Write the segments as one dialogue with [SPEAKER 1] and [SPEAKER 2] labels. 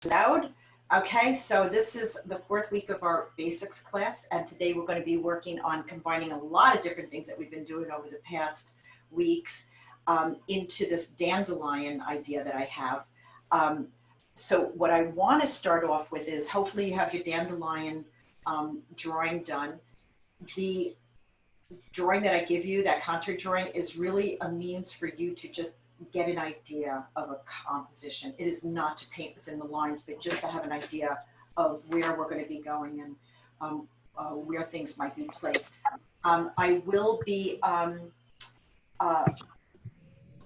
[SPEAKER 1] Loud. Okay, so this is the fourth week of our basics class, and today we're going to be working on combining a lot of different things that we've been doing over the past weeks into this dandelion idea that I have. So what I want to start off with is, hopefully you have your dandelion drawing done. The drawing that I give you, that contour drawing, is really a means for you to just get an idea of a composition. It is not to paint within the lines, but just to have an idea of where we're going to be going and where things might be placed. I will be, I'm going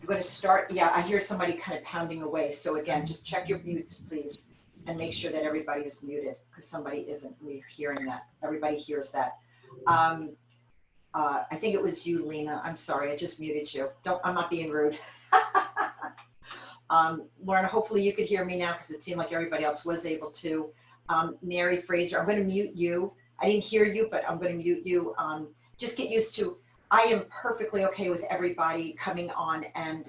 [SPEAKER 1] to start, yeah, I hear somebody kind of pounding away. So again, just check your mutes, please, and make sure that everybody is muted, because somebody isn't. We're hearing that. Everybody hears that. I think it was you, Lena. I'm sorry, I just muted you. I'm not being rude. Lauren, hopefully you could hear me now, because it seemed like everybody else was able to. Mary Fraser, I'm going to mute you. I didn't hear you, but I'm going to mute you. Just get used to, I am perfectly okay with everybody coming on and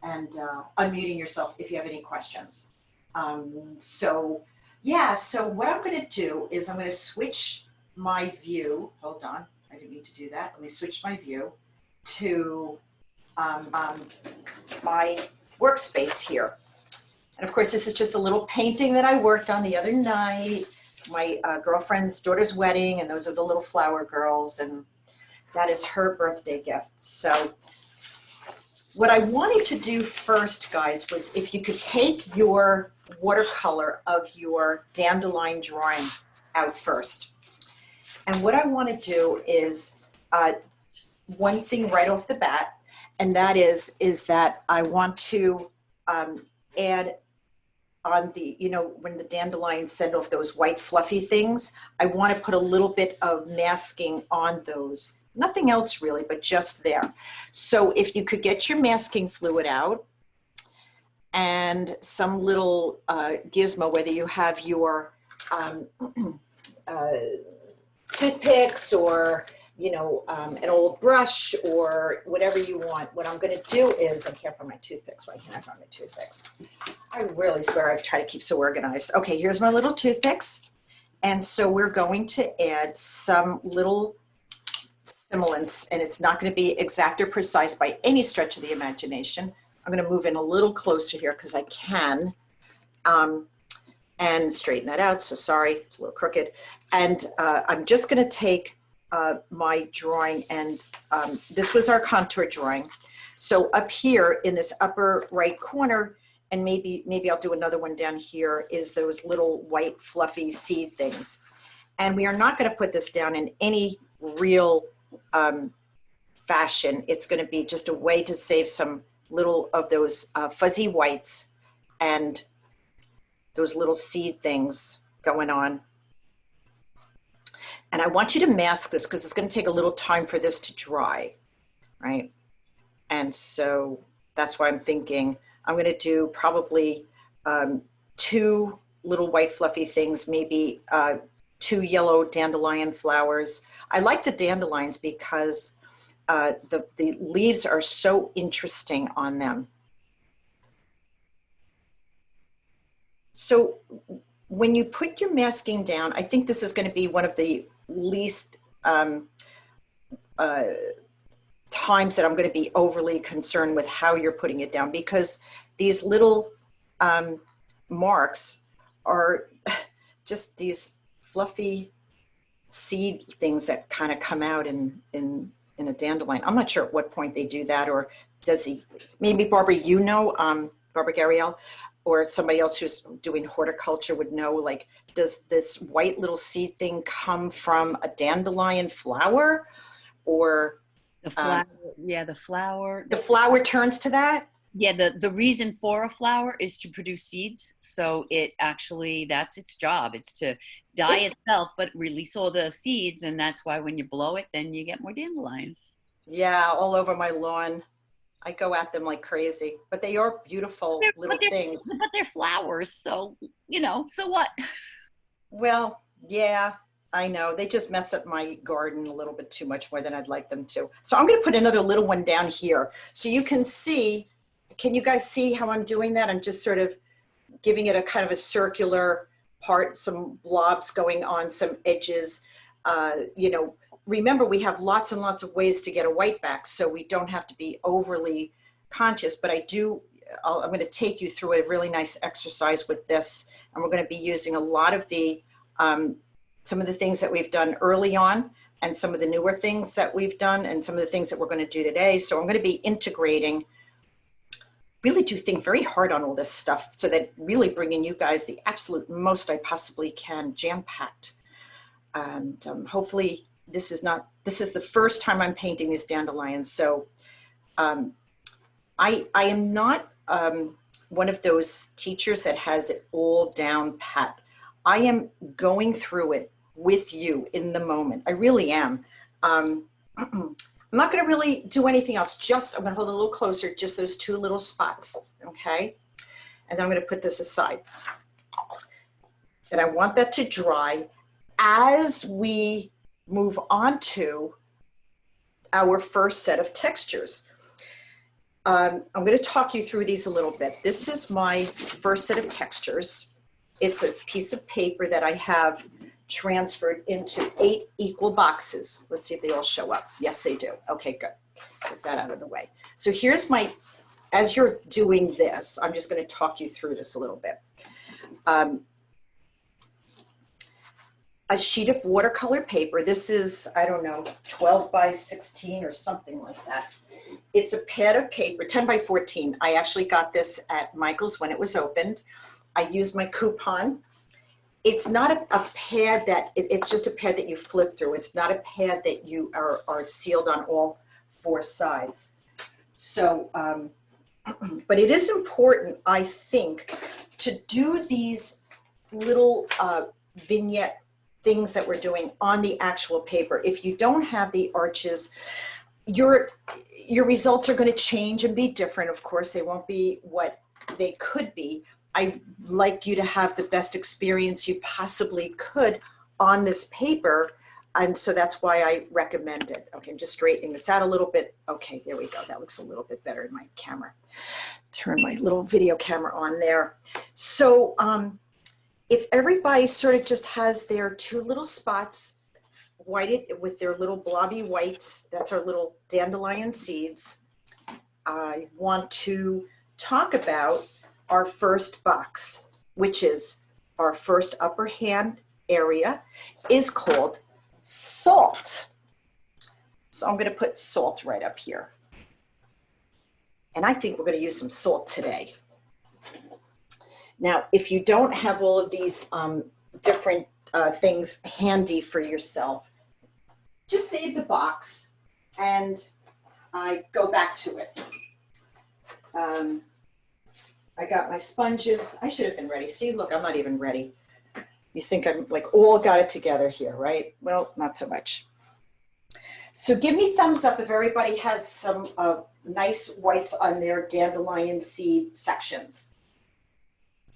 [SPEAKER 1] unmuting yourself if you have any questions. So yeah, so what I'm going to do is I'm going to switch my view. Hold on, I didn't mean to do that. Let me switch my view to my workspace here. And of course, this is just a little painting that I worked on the other night, my girlfriend's daughter's wedding, and those are the little flower girls, and that is her birthday gift. So what I wanted to do first, guys, was if you could take your watercolor of your dandelion drawing out first. And what I want to do is one thing right off the bat, and that is that I want to add on the, you know, when the dandelions send off those white fluffy things, I want to put a little bit of masking on those. Nothing else really, but just there. So if you could get your masking fluid out and some little gizmo, whether you have your toothpicks or, you know, an old brush or whatever you want. What I'm going to do is, I can't find my toothpicks. Why can't I find my toothpicks? I really swear I try to keep so organized. Okay, here's my little toothpicks. And so we're going to add some little similants, and it's not going to be exact or precise by any stretch of the imagination. I'm going to move in a little closer here because I can. And straighten that out. So sorry, it's a little crooked. And I'm just going to take my drawing, and this was our contour drawing. So up here in this upper right corner, and maybe I'll do another one down here, is those little white fluffy seed things. And we are not going to put this down in any real fashion. It's going to be just a way to save some little of those fuzzy whites and those little seed things going on. And I want you to mask this because it's going to take a little time for this to dry, right? And so that's why I'm thinking I'm going to do probably 2 little white fluffy things, maybe 2 yellow dandelion flowers. I like the dandelions because the leaves are so interesting on them. So when you put your masking down, I think this is going to be one of the least times that I'm going to be overly concerned with how you're putting it down, because these little marks are just these fluffy seed things that kind of come out in a dandelion. I'm not sure at what point they do that, or does he, maybe Barbara, you know, Barbara Gariel, or somebody else who's doing horticulture would know, like, does this white little seed thing come from a dandelion flower, or
[SPEAKER 2] the flower? Yeah, the flower.
[SPEAKER 1] The flower turns to that?
[SPEAKER 2] Yeah, the reason for a flower is to produce seeds. So it actually, that's its job. It's to die itself, but release all the seeds. And that's why when you blow it, then you get more dandelions.
[SPEAKER 1] Yeah, all over my lawn. I go at them like crazy, but they are beautiful little things.
[SPEAKER 2] But they're flowers, so, you know, so what?
[SPEAKER 1] Well, yeah, I know. They just mess up my garden a little bit too much more than I'd like them to. So I'm going to put another little one down here so you can see. Can you guys see how I'm doing that? I'm just sort of giving it a kind of a circular part, some blobs going on some edges. You know, remember we have lots and lots of ways to get a white back, so we don't have to be overly conscious, but I'm going to take you through a really nice exercise with this, and we're going to be using a lot of the, some of the things that we've done early on, and some of the newer things that we've done, and some of the things that we're going to do today. So I'm going to be integrating, really do think very hard on all this stuff, so that really bringing you guys the absolute most I possibly can, jam-packed. And hopefully this is the first time I'm painting these dandelions. So I am not one of those teachers that has it all down pat. I am going through it with you in the moment. I really am. I'm not going to really do anything else. Just, I'm going to hold it a little closer, just those two little spots, okay? And then I'm going to put this aside. And I want that to dry as we move on to our first set of textures. I'm going to talk you through these a little bit. This is my first set of textures. It's a piece of paper that I have transferred into 8 equal boxes. Let's see if they all show up. Yes, they do. Okay, good. Get that out of the way. So here's my, as you're doing this, I'm just going to talk you through this a little bit. A sheet of watercolor paper. This is, I don't know, 12 by 16 or something like that. It's a pad of paper, 10 by 14. I actually got this at Michael's when it was opened. I used my coupon. It's not a pad that, it's just a pad that you flip through. It's not a pad that you are sealed on all 4 sides. So, but it is important, I think, to do these little vignette things that we're doing on the actual paper. If you don't have the arches, your results are going to change and be different. Of course, they won't be what they could be. I'd like you to have the best experience you possibly could on this paper. And so that's why I recommend it. Okay, I'm just straightening this out a little bit. Okay, there we go. That looks a little bit better in my camera. Turn my little video camera on there. So if everybody sort of just has their 2 little spots whited with their little blobby whites, that's our little dandelion seeds. I want to talk about our first box, which is our first upper hand area, is called salt. So I'm going to put salt right up here. And I think we're going to use some salt today. Now, if you don't have all of these different things handy for yourself, just save the box and I go back to it. I got my sponges. I should have been ready. See, look, I'm not even ready. You think I'm like all got it together here, right? Well, not so much. So give me thumbs up if everybody has some nice whites on their dandelion seed sections.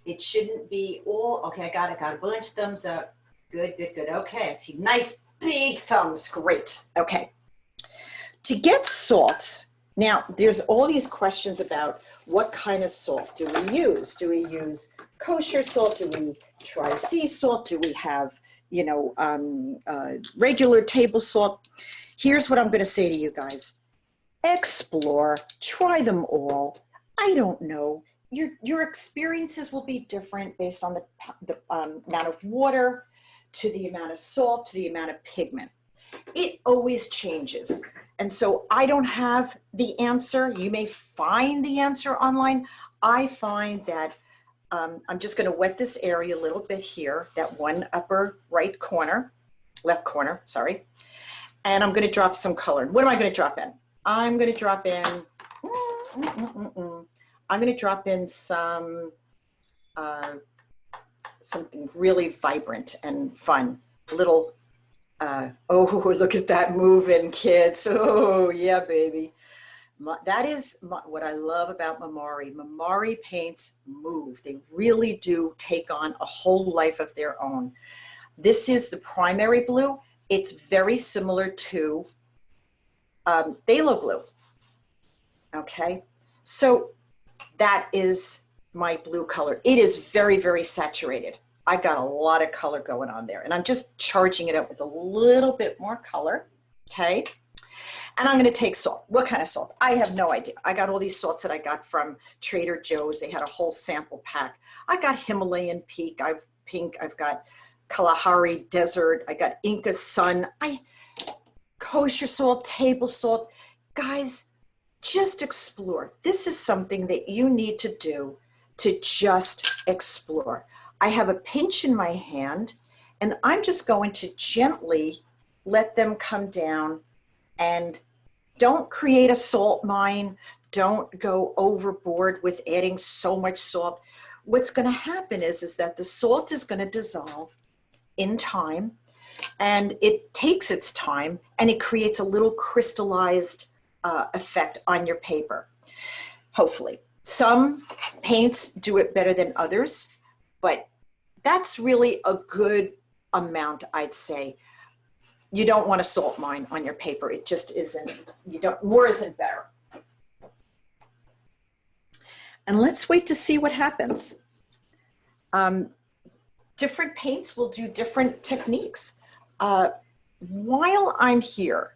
[SPEAKER 1] It shouldn't be all, okay, I got a bunch of thumbs up. Good, good, good. Okay, I see nice big thumbs. Great. Okay. To get salt, now there's all these questions about what kind of salt do we use? Do we use kosher salt? Do we try sea salt? Do we have, you know, regular table salt? Here's what I'm going to say to you guys. Explore, try them all. I don't know. Your experiences will be different based on the amount of water, to the amount of salt, to the amount of pigment. It always changes. And so I don't have the answer. You may find the answer online. I find that I'm just going to wet this area a little bit here, that one upper right corner, left corner, sorry. And I'm going to drop some color. What am I going to drop in? I'm going to drop in, I'm going to drop in some, something really vibrant and fun. Little, oh, look at that moving, kids. Oh, yeah, baby. That is what I love about Mamari. Mamari paints move. They really do take on a whole life of their own. This is the primary blue. It's very similar to phthalo blue. Okay, so that is my blue color. It is very, very saturated. I've got a lot of color going on there, and I'm just charging it up with a little bit more color, okay? And I'm going to take salt. What kind of salt? I have no idea. I got all these salts that I got from Trader Joe's. They had a whole sample pack. I got Himalayan pink. I've got Kalahari Desert. I got Inca Sun. Kosher salt, table salt. Guys, just explore. This is something that you need to do, to just explore. I have a pinch in my hand, and I'm just going to gently let them come down. And don't create a salt mine. Don't go overboard with adding so much salt. What's going to happen is that the salt is going to dissolve in time, and it takes its time, and it creates a little crystallized effect on your paper, hopefully. Some paints do it better than others, but that's really a good amount, I'd say. You don't want a salt mine on your paper. It just isn't, more isn't better. And let's wait to see what happens. Different paints will do different techniques. While I'm here,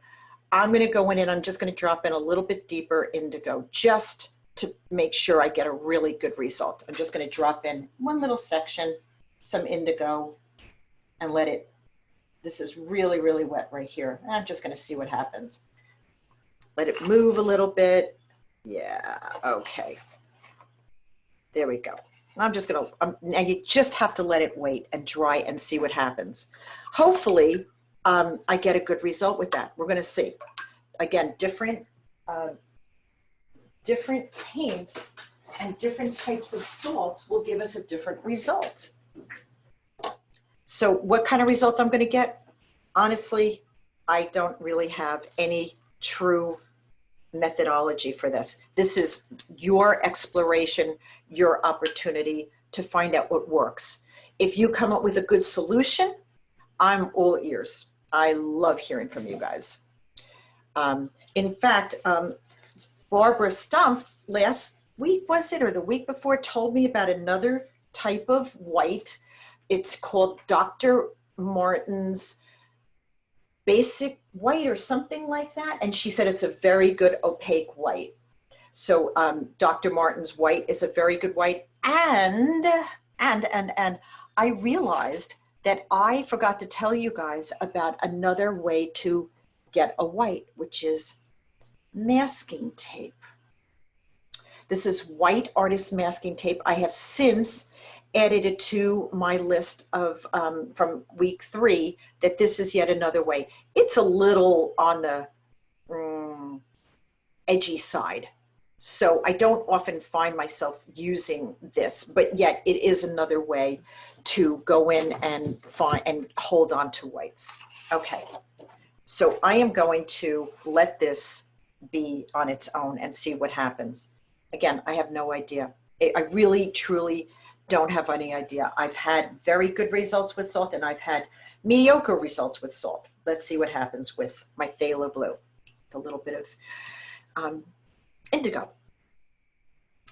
[SPEAKER 1] I'm going to go in and I'm just going to drop in a little bit deeper indigo just to make sure I get a really good result. I'm just going to drop in one little section, some indigo, and let it, this is really, really wet right here. And I'm just going to see what happens. Let it move a little bit. Yeah, okay. There we go. I'm just going to, and you just have to let it wait and dry and see what happens. Hopefully, I get a good result with that. We're going to see. Again, different paints and different types of salts will give us a different result. So what kind of result I'm going to get? Honestly, I don't really have any true methodology for this. This is your exploration, your opportunity to find out what works. If you come up with a good solution, I'm all ears. I love hearing from you guys. In fact, Barbara Stump last week, was it, or the week before, told me about another type of white. It's called Dr. Martin's Basic White or something like that. And she said it's a very good opaque white. So Dr. Martin's white is a very good white. And I realized that I forgot to tell you guys about another way to get a white, which is masking tape. This is white artist masking tape. I have since added it to my list of from week 3 that this is yet another way. It's a little on the edgy side. So I don't often find myself using this, but yet it is another way to go in and find and hold on to whites. Okay, so I am going to let this be on its own and see what happens. Again, I have no idea. I really, truly don't have any idea. I've had very good results with salt and I've had mediocre results with salt. Let's see what happens with my phthalo blue. A little bit of indigo.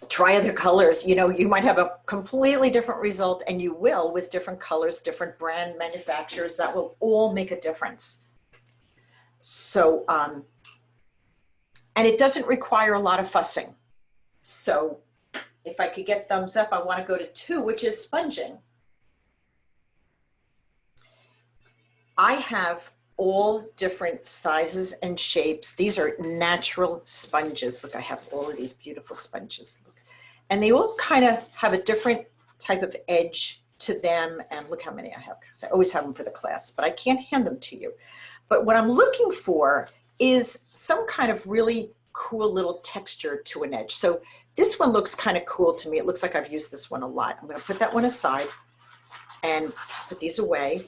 [SPEAKER 1] Try other colors. You know, you might have a completely different result, and you will with different colors, different brand manufacturers. That will all make a difference. So, and it doesn't require a lot of fussing. So if I could get thumbs up, I want to go to 2, which is sponging. I have all different sizes and shapes. These are natural sponges. Look, I have all of these beautiful sponges. Look. And they all kind of have a different type of edge to them. And look how many I have, because I always have them for the class, but I can't hand them to you. But what I'm looking for is some kind of really cool little texture to an edge. So this one looks kind of cool to me. It looks like I've used this one a lot. I'm going to put that one aside and put these away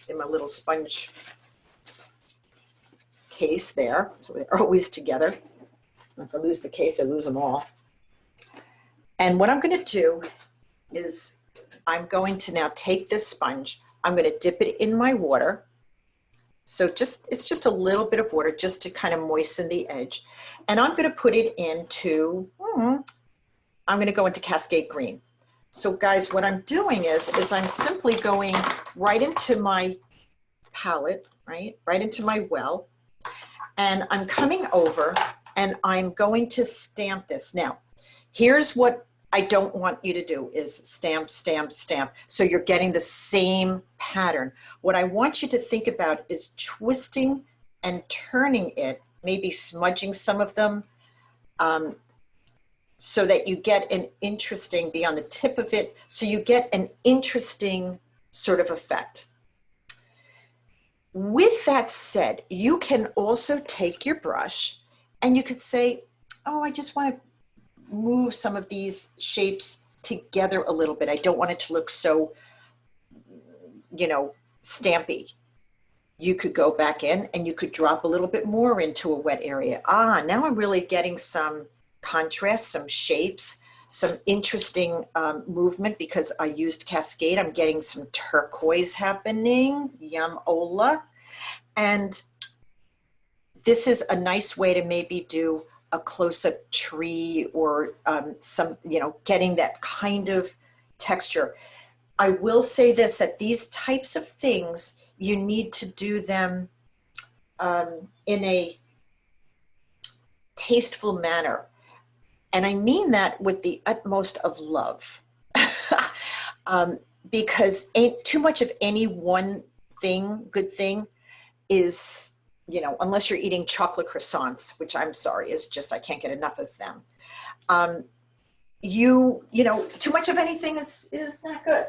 [SPEAKER 1] in my little sponge case there. So they're always together. If I lose the case, I lose them all. And what I'm going to do is I'm going to now take this sponge. I'm going to dip it in my water. So it's just a little bit of water just to kind of moisten the edge. And I'm going to put it into I'm going to go into Cascade Green. So guys, what I'm doing is I'm simply going right into my palette, right into my well, and I'm coming over and I'm going to stamp this. Now, here's what I don't want you to do is stamp, stamp, stamp. So you're getting the same pattern. What I want you to think about is twisting and turning it, maybe smudging some of them, so that you get an interesting, be on the tip of it, so you get an interesting sort of effect. With that said, you can also take your brush and you could say, oh, I just want to move some of these shapes together a little bit. I don't want it to look so, you know, stampy. You could go back in and you could drop a little bit more into a wet area. Now I'm really getting some contrast, some shapes, some interesting movement because I used Cascade. I'm getting some turquoise happening, yum-ola. And this is a nice way to maybe do a close-up tree or some, you know, getting that kind of texture. I will say this, that these types of things, you need to do them in a tasteful manner. And I mean that with the utmost of love. Because too much of any one thing, good thing, is, you know, unless you're eating chocolate croissants, which I'm sorry, is just, I can't get enough of them. You know, too much of anything is not good.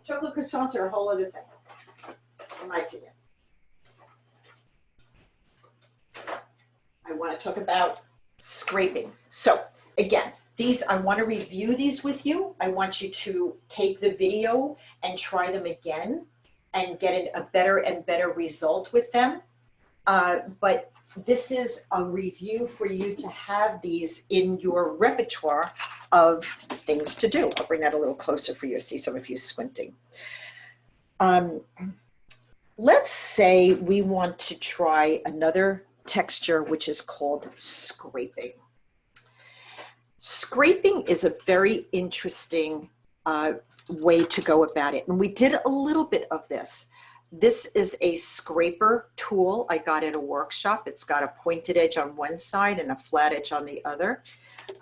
[SPEAKER 1] Chocolate croissants are a whole other thing, in my opinion. I want to talk about scraping. So again, these, I want to review these with you. I want you to take the video and try them again and get a better and better result with them. But this is a review for you to have these in your repertoire of things to do. I'll bring that a little closer for you to see some of you squinting. Let's say we want to try another texture, which is called scraping. Scraping is a very interesting way to go about it. And we did a little bit of this. This is a scraper tool I got at a workshop. It's got a pointed edge on one side and a flat edge on the other.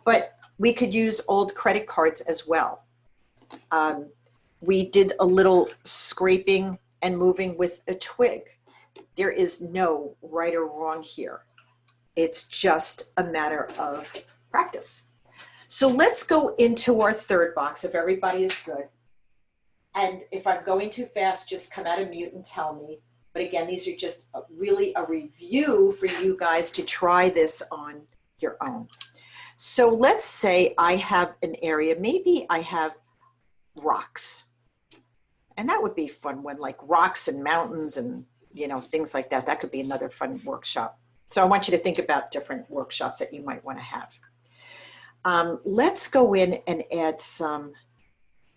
[SPEAKER 1] But we could use old credit cards as well. We did a little scraping and moving with a twig. There is no right or wrong here. It's just a matter of practice. So let's go into our third box if everybody is good. And if I'm going too fast, just come out of mute and tell me. But again, these are just really a review for you guys to try this on your own. So let's say I have an area, maybe I have rocks. And that would be a fun one, like rocks and mountains and, you know, things like that. That could be another fun workshop. So I want you to think about different workshops that you might want to have. Let's go in and add some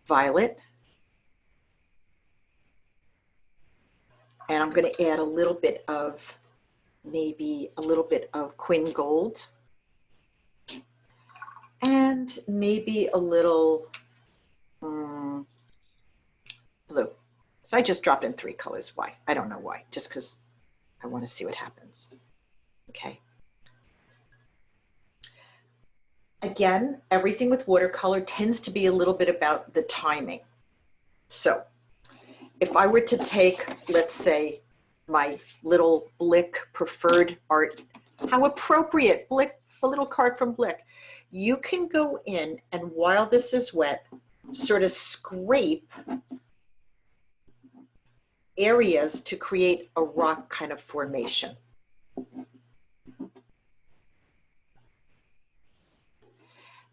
[SPEAKER 1] violet. And I'm going to add a little bit of, maybe a little bit of Quin Gold. And maybe a little blue. So I just dropped in 3 colors. Why? I don't know why. Just because I want to see what happens. Okay. Again, everything with watercolor tends to be a little bit about the timing. So if I were to take, let's say, my little Blick preferred art, how appropriate, Blick, a little card from Blick. You can go in and while this is wet, sort of scrape areas to create a rock kind of formation.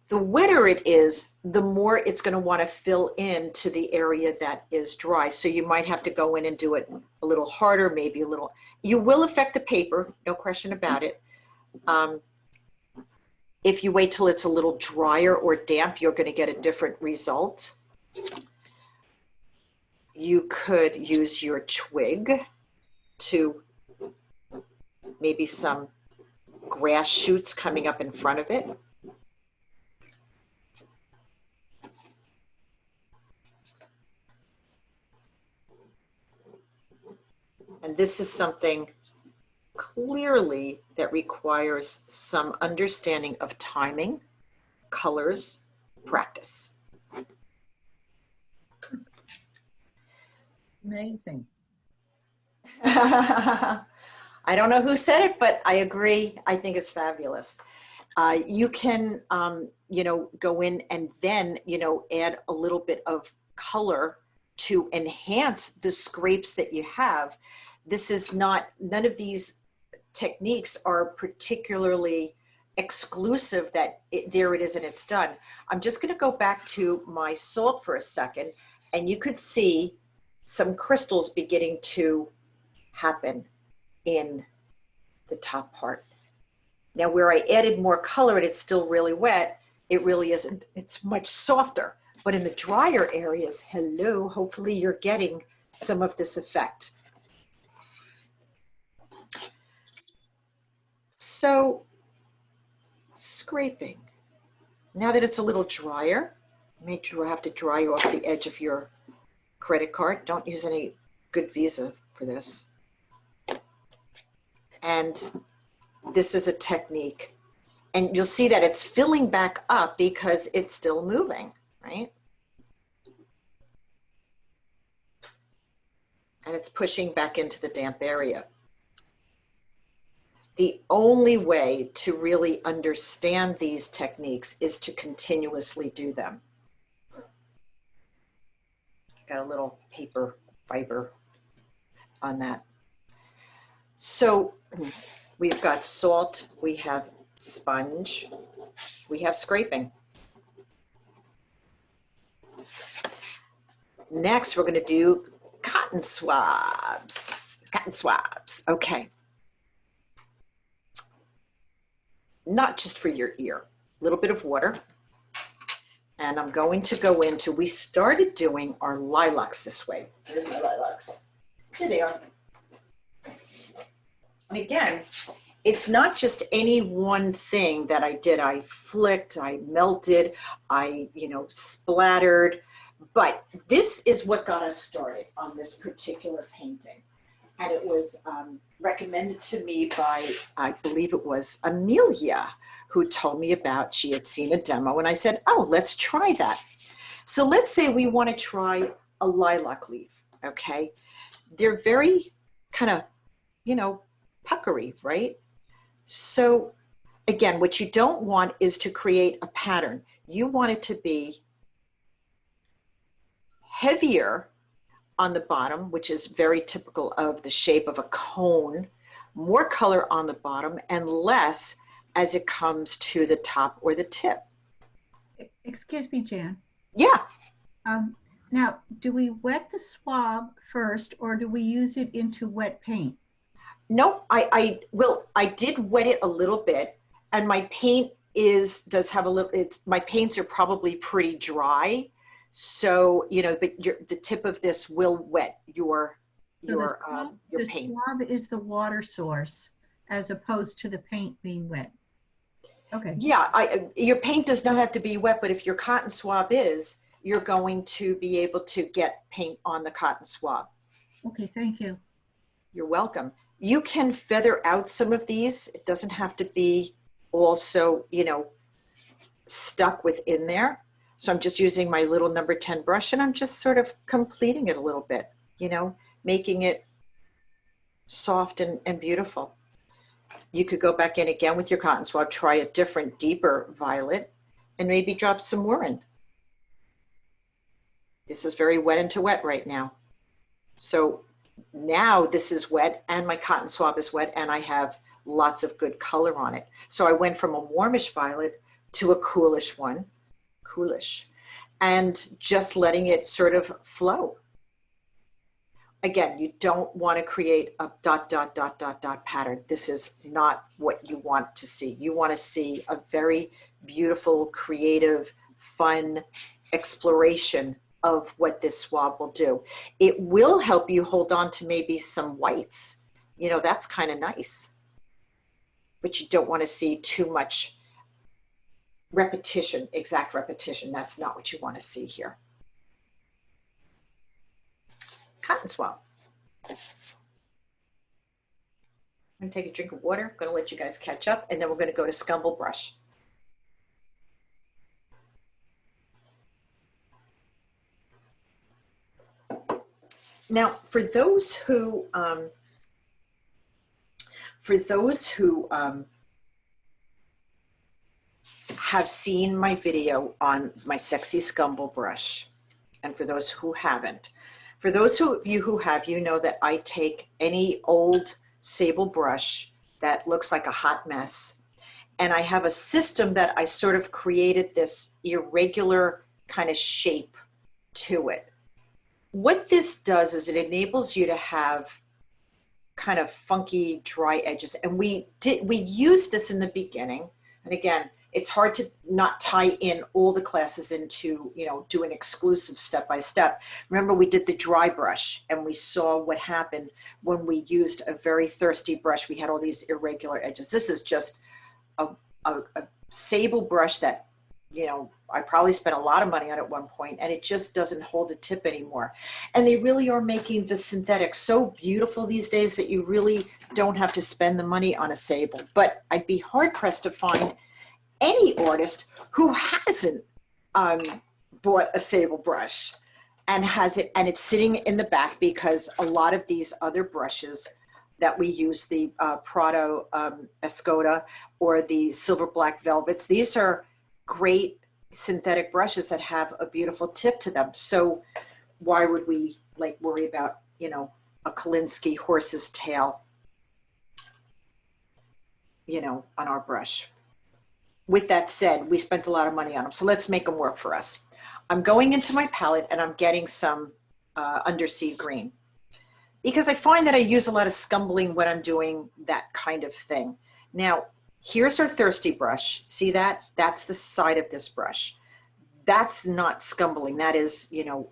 [SPEAKER 1] The wetter it is, the more it's going to want to fill in to the area that is dry. So you might have to go in and do it a little harder, maybe a little. You will affect the paper, no question about it. If you wait till it's a little drier or damp, you're going to get a different result. You could use your twig to maybe some grass shoots coming up in front of it. And this is something clearly that requires some understanding of timing, colors, practice.
[SPEAKER 3] Amazing.
[SPEAKER 1] I don't know who said it, but I agree. I think it's fabulous. You can, you know, go in and then, you know, add a little bit of color to enhance the scrapes that you have. This is not, none of these techniques are particularly exclusive that there it is and it's done. I'm just going to go back to my salt for a second, and you could see some crystals beginning to happen in the top part. Now where I added more color and it's still really wet, it really isn't, it's much softer. But in the drier areas, hello, hopefully you're getting some of this effect. So scraping. Now that it's a little drier, you may have to dry off the edge of your credit card. Don't use any good Visa for this. And this is a technique. And you'll see that it's filling back up because it's still moving, right? And it's pushing back into the damp area. The only way to really understand these techniques is to continuously do them. Got a little paper fiber on that. So we've got salt, we have sponge, we have scraping. Next, we're going to do cotton swabs. Cotton swabs. Okay. Not just for your ear. A little bit of water. And I'm going to go into, we started doing our lilacs this way. Here's my lilacs. Here they are. And again, it's not just any one thing that I did. I flicked, I melted, I, you know, splattered. But this is what got us started on this particular painting. And it was recommended to me by, I believe it was Amelia, who told me about, she had seen a demo, and I said, oh, let's try that. So let's say we want to try a lilac leaf, okay? They're very kind of, you know, puckery, right? So again, what you don't want is to create a pattern. You want it to be heavier on the bottom, which is very typical of the shape of a cone, more color on the bottom and less as it comes to the top or the tip.
[SPEAKER 4] Excuse me, Jan.
[SPEAKER 1] Yeah.
[SPEAKER 4] Now, do we wet the swab first or do we use it into wet paint?
[SPEAKER 1] No, I did wet it a little bit, and my paint does have a little, my paints are probably pretty dry. So, you know, but the tip of this will wet your paint.
[SPEAKER 4] The swab is the water source as opposed to the paint being wet. Okay.
[SPEAKER 1] Yeah, your paint does not have to be wet, but if your cotton swab is, you're going to be able to get paint on the cotton swab.
[SPEAKER 4] Okay, thank you.
[SPEAKER 1] You're welcome. You can feather out some of these. It doesn't have to be also, you know, stuck within there. So I'm just using my little number 10 brush and I'm just sort of completing it a little bit, you know, making it soft and beautiful. You could go back in again with your cotton swab, try a different, deeper violet, and maybe drop some more in. This is very wet into wet right now. So now this is wet and my cotton swab is wet and I have lots of good color on it. So I went from a warmish violet to a coolish one, and just letting it sort of flow. Again, you don't want to create a dot, dot, dot, dot, dot pattern. This is not what you want to see. You want to see a very beautiful, creative, fun exploration of what this swab will do. It will help you hold on to maybe some whites. You know, that's kind of nice. But you don't want to see too much repetition, exact repetition. That's not what you want to see here. Cotton swab. I'm gonna take a drink of water. I'm gonna let you guys catch up, and then we're gonna go to Scumble Brush. Now, for those who have seen my video on my sexy Scumble brush, and for those who haven't, for those of you who have, you know that I take any old sable brush that looks like a hot mess, and I have a system that I sort of created this irregular kind of shape to it. What this does is it enables you to have kind of funky dry edges. And we used this in the beginning. And again, it's hard to not tie in all the classes into, you know, do an exclusive step by step. Remember, we did the dry brush and we saw what happened when we used a very thirsty brush. We had all these irregular edges. This is just a sable brush that, you know, I probably spent a lot of money on at one point, and it just doesn't hold a tip anymore. And they really are making the synthetic so beautiful these days that you really don't have to spend the money on a sable. But I'd be hard pressed to find any artist who hasn't bought a sable brush and has it, and it's sitting in the back, because a lot of these other brushes that we use, the Prado Escoda or the Silver Black Velvets, these are great synthetic brushes that have a beautiful tip to them. So why would we like worry about, you know, a Kolinsky horse's tail, you know, on our brush? With that said, we spent a lot of money on them, so let's make them work for us. I'm going into my palette and I'm getting some undersea green, because I find that I use a lot of scumbling when I'm doing that kind of thing. Now, here's our thirsty brush. See that? That's the side of this brush. That's not scumbling. That is, you know,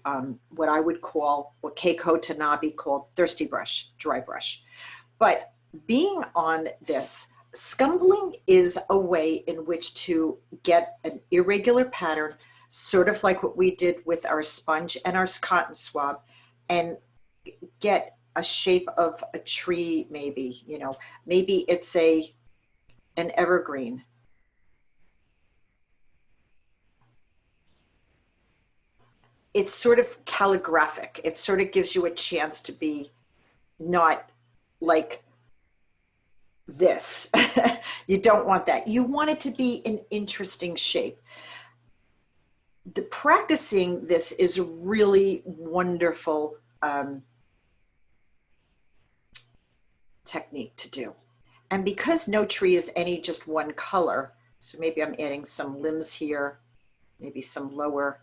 [SPEAKER 1] what I would call, what Keiko Tanabe called thirsty brush, dry brush. But being on this, scumbling is a way in which to get an irregular pattern, sort of like what we did with our sponge and our cotton swab, and get a shape of a tree, maybe, you know, maybe it's an evergreen. It's sort of calligraphic. It sort of gives you a chance to be not like this. You don't want that. You want it to be an interesting shape. The practicing this is a really wonderful technique to do. And because no tree is any just one color, so maybe I'm adding some limbs here, maybe some lower,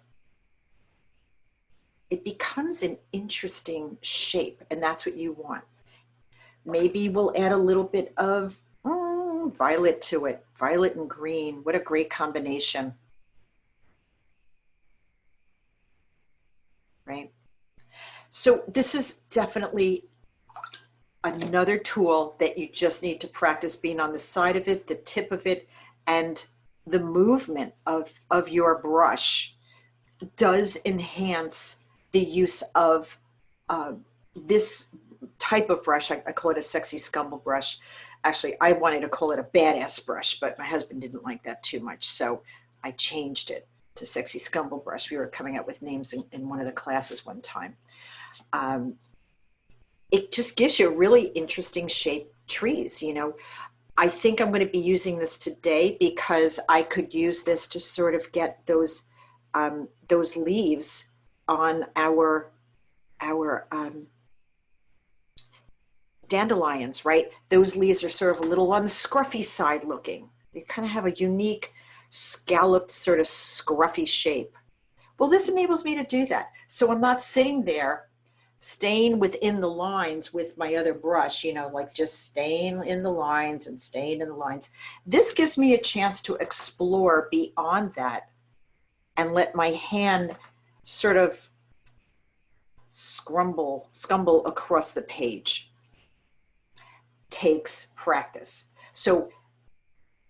[SPEAKER 1] it becomes an interesting shape, and that's what you want. Maybe we'll add a little bit of violet to it, violet and green. What a great combination, right? So this is definitely another tool that you just need to practice being on the side of it, the tip of it, and the movement of your brush does enhance the use of this type of brush. I call it a sexy scumble brush. Actually, I wanted to call it a badass brush, but my husband didn't like that too much, so I changed it to sexy scumble brush. We were coming up with names in one of the classes one time. It just gives you really interesting shaped trees, you know. I think I'm going to be using this today because I could use this to sort of get those leaves on our dandelions, right? Those leaves are sort of a little on the scruffy side looking. They kind of have a unique scalloped sort of scruffy shape. Well, this enables me to do that. So I'm not sitting there staying within the lines with my other brush, you know, like just staying in the lines and staying in the lines. This gives me a chance to explore beyond that and let my hand sort of scumble across the page. Takes practice. So,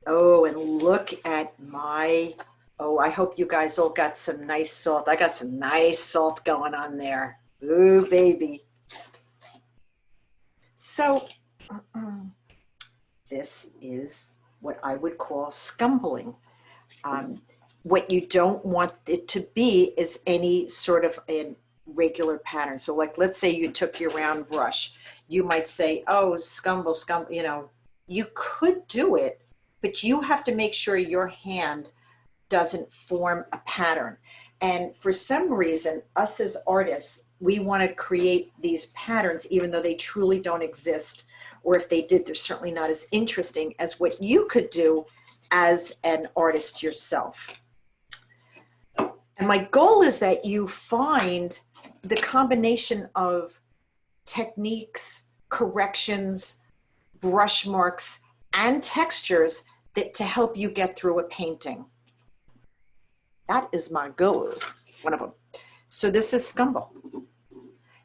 [SPEAKER 1] oh, and look at my, oh, I hope you guys all got some nice salt. I got some nice salt going on there. Ooh, baby. So this is what I would call scumbling. What you don't want it to be is any sort of a regular pattern. So like, let's say you took your round brush, you might say, oh, scumble, you know, you could do it, but you have to make sure your hand doesn't form a pattern. And for some reason, us as artists, we want to create these patterns, even though they truly don't exist. Or if they did, they're certainly not as interesting as what you could do as an artist yourself. And my goal is that you find the combination of techniques, corrections, brush marks, and textures that to help you get through a painting. That is my goal, one of them. So this is Scumble.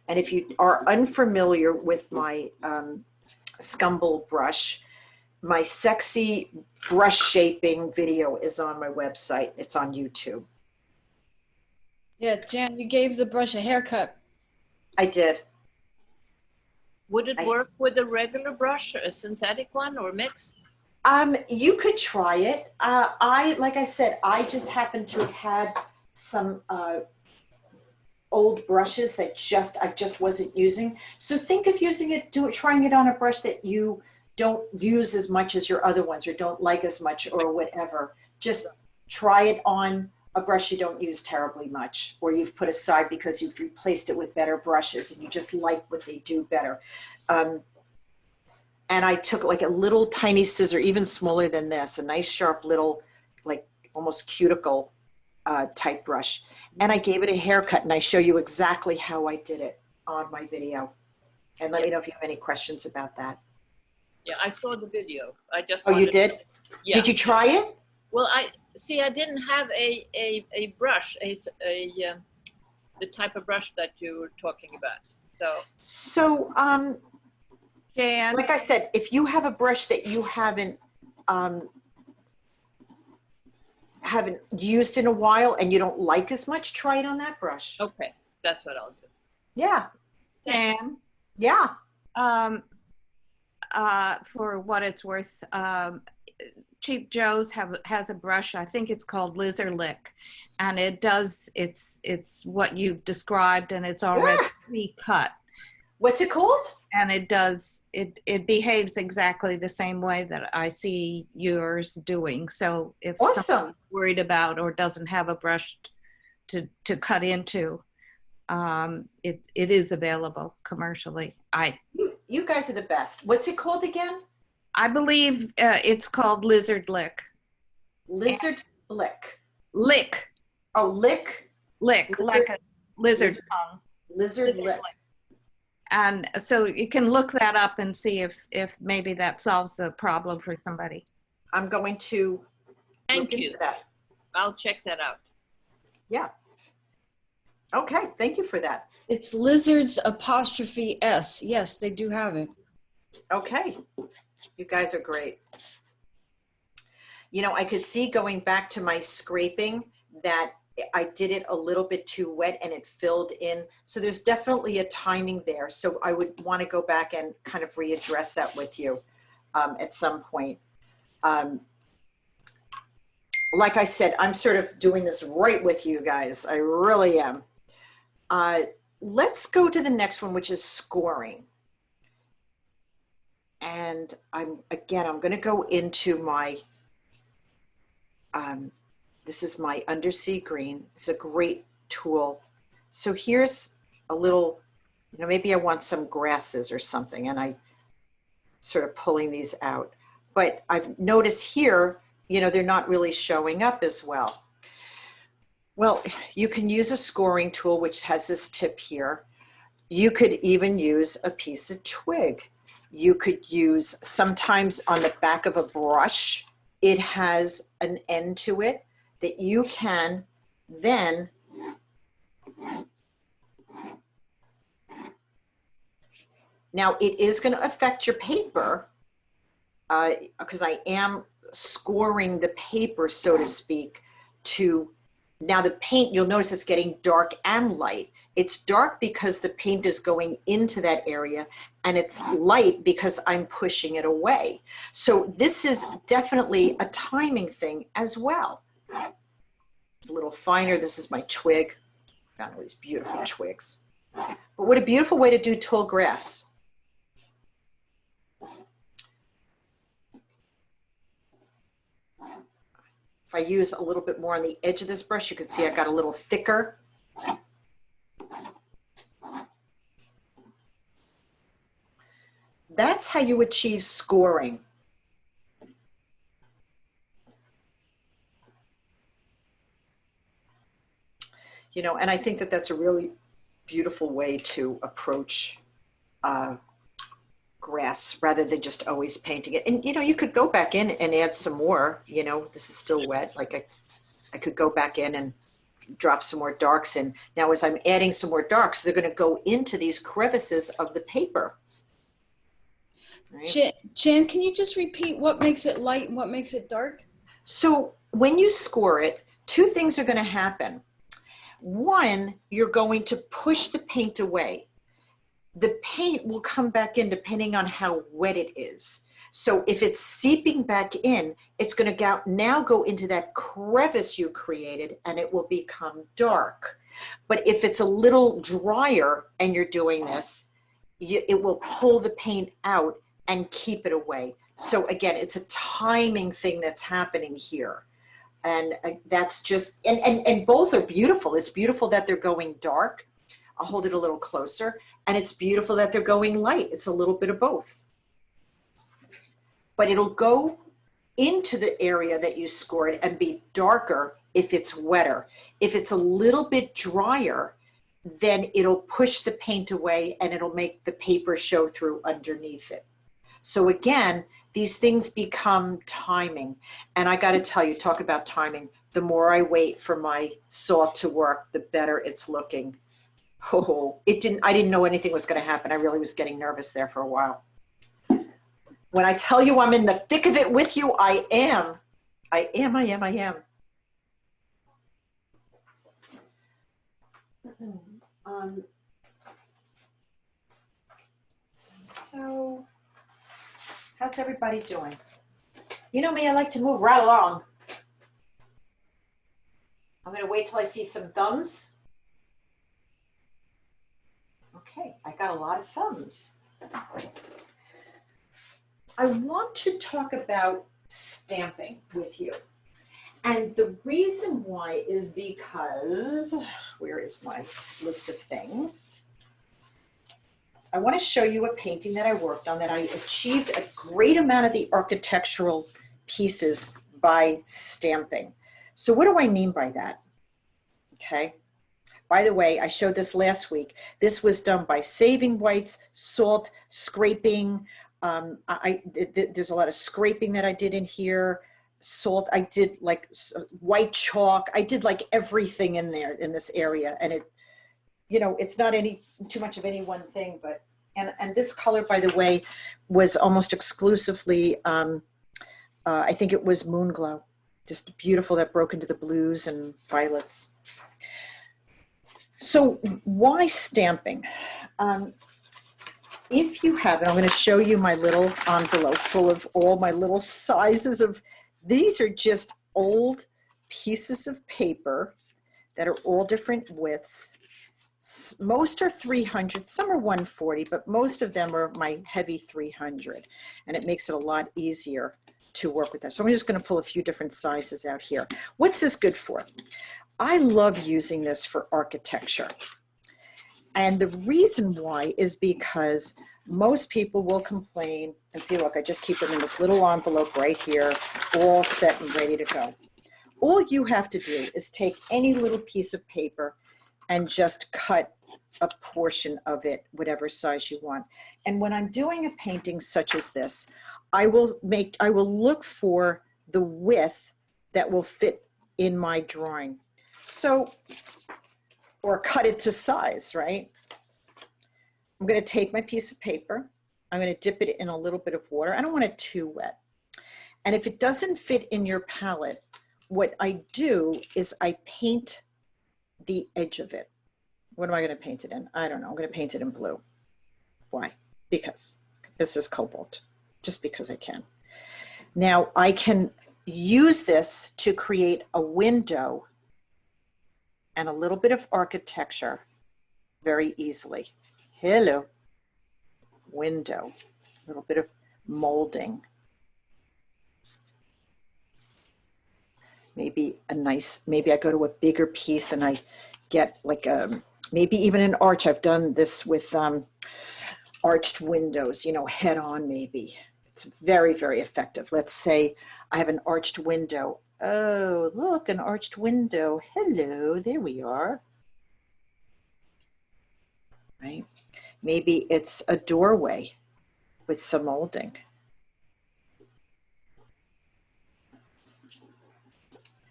[SPEAKER 1] And if you are unfamiliar with my Scumble brush, my sexy brush shaping video is on my website. It's on YouTube.
[SPEAKER 3] Yeah, Jan, you gave the brush a haircut.
[SPEAKER 1] I did.
[SPEAKER 5] Would it work with a regular brush, a synthetic one, or mixed?
[SPEAKER 1] You could try it. Like I said, I just happen to have had some old brushes that I just wasn't using. So think of using it, trying it on a brush that you don't use as much as your other ones or don't like as much or whatever. Just try it on a brush you don't use terribly much, or you've put aside because you've replaced it with better brushes and you just like what they do better. And I took like a little tiny scissor, even smaller than this, a nice sharp little, like almost cuticle type brush. And I gave it a haircut, and I show you exactly how I did it on my video. And let me know if you have any questions about that.
[SPEAKER 5] Yeah, I saw the video. I just.
[SPEAKER 1] Oh, you did?
[SPEAKER 5] Yeah.
[SPEAKER 1] Did you try it?
[SPEAKER 5] Well, I didn't have a brush, the type of brush that you were talking about.
[SPEAKER 1] So,
[SPEAKER 2] Jan,
[SPEAKER 1] like I said, if you have a brush that you haven't used in a while and you don't like as much, try it on that brush.
[SPEAKER 5] Okay, that's what I'll do.
[SPEAKER 1] Yeah.
[SPEAKER 2] Jan,
[SPEAKER 1] Yeah.
[SPEAKER 2] for what it's worth, Cheap Joe's has a brush. I think it's called Lizard Lick, and it does. It's what you've described, and it's already pre-cut.
[SPEAKER 1] What's it called?
[SPEAKER 2] And it does. It behaves exactly the same way that I see yours doing. So if someone's worried about or doesn't have a brush to cut into, it is available commercially.
[SPEAKER 1] You guys are the best. What's it called again?
[SPEAKER 2] I believe it's called Lizard Lick.
[SPEAKER 1] Lizard Lick.
[SPEAKER 2] Lick.
[SPEAKER 1] Oh, lick.
[SPEAKER 2] Lick, like a lizard tongue.
[SPEAKER 1] Lizard Lick.
[SPEAKER 2] And so you can look that up and see if maybe that solves the problem for somebody.
[SPEAKER 1] I'm going to
[SPEAKER 5] Thank you.
[SPEAKER 1] That.
[SPEAKER 5] I'll check that out.
[SPEAKER 1] Yeah. Okay, thank you for that.
[SPEAKER 3] It's lizards apostrophe S. Yes, they do have it.
[SPEAKER 1] Okay, you guys are great. You know, I could see going back to my scraping that I did it a little bit too wet and it filled in. So there's definitely a timing there. So I would want to go back and kind of readdress that with you at some point. Like I said, I'm sort of doing this right with you guys. I really am. Let's go to the next one, which is scoring. And I'm going to go into my, this is my undersea green. It's a great tool. So here's a little, you know, maybe I want some grasses or something, and I sort of pulling these out. But I've noticed here, you know, they're not really showing up as well. Well, you can use a scoring tool, which has this tip here. You could even use a piece of twig. You could use, sometimes on the back of a brush, it has an end to it that you can then now it is going to affect your paper because I am scoring the paper, so to speak, to Now the paint, you'll notice it's getting dark and light. It's dark because the paint is going into that area, and it's light because I'm pushing it away. So this is definitely a timing thing as well. It's a little finer. This is my twig. Found all these beautiful twigs. But what a beautiful way to do tall grass. If I use a little bit more on the edge of this brush, you can see I got a little thicker. That's how you achieve scoring. You know, and I think that that's a really beautiful way to approach grass rather than just always painting it. And, you know, you could go back in and add some more, you know, this is still wet. Like I could go back in and drop some more darks in. Now, as I'm adding some more darks, they're going to go into these crevices of the paper. Right?
[SPEAKER 3] Jan, can you just repeat what makes it light and what makes it dark?
[SPEAKER 1] So when you score it, two things are going to happen. One, you're going to push the paint away. The paint will come back in depending on how wet it is. So if it's seeping back in, it's going to now go into that crevice you created, and it will become dark. But if it's a little drier and you're doing this, it will pull the paint out and keep it away. So again, it's a timing thing that's happening here. And that's just, and both are beautiful. It's beautiful that they're going dark. I'll hold it a little closer. And it's beautiful that they're going light. It's a little bit of both. But it'll go into the area that you scored and be darker if it's wetter. If it's a little bit drier, then it'll push the paint away and it'll make the paper show through underneath it. So again, these things become timing. And I got to tell you, talk about timing. The more I wait for my salt to work, the better it's looking. Oh, I didn't know anything was going to happen. I really was getting nervous there for a while. When I tell you I'm in the thick of it with you, I am. So, how's everybody doing? You know me, I like to move right along. I'm going to wait till I see some thumbs. Okay, I got a lot of thumbs. I want to talk about stamping with you. And the reason why is because, where is my list of things? I want to show you a painting that I worked on that I achieved a great amount of the architectural pieces by stamping. So what do I mean by that? Okay. By the way, I showed this last week. This was done by saving whites, salt, scraping. There's a lot of scraping that I did in here. Salt, I did like white chalk. I did like everything in there in this area. And it, you know, it's not too much of any one thing, but, and this color, by the way, was almost exclusively, I think it was Moon Glow. Just beautiful, that broke into the blues and violets. So why stamping? If you have it, I'm going to show you my little envelope full of all my little sizes of, these are just old pieces of paper that are all different widths. Most are 300, some are 140, but most of them are my heavy 300. And it makes it a lot easier to work with that. So I'm just going to pull a few different sizes out here. What's this good for? I love using this for architecture. And the reason why is because most people will complain and see, look, I just keep them in this little envelope right here, all set and ready to go. All you have to do is take any little piece of paper and just cut a portion of it, whatever size you want. And when I'm doing a painting such as this, I will look for the width that will fit in my drawing. So, or cut it to size, right? I'm going to take my piece of paper. I'm going to dip it in a little bit of water. I don't want it too wet. And if it doesn't fit in your palette, what I do is I paint the edge of it. What am I going to paint it in? I don't know. I'm going to paint it in blue. Why? Because this is cobalt, just because I can. Now I can use this to create a window and a little bit of architecture very easily. Hello, window, a little bit of molding. Maybe a nice, maybe I go to a bigger piece and I get like maybe even an arch. I've done this with arched windows, you know, head on maybe. It's very, very effective. Let's say I have an arched window. Oh, look, an arched window. Hello, there we are. Right? Maybe it's a doorway with some molding.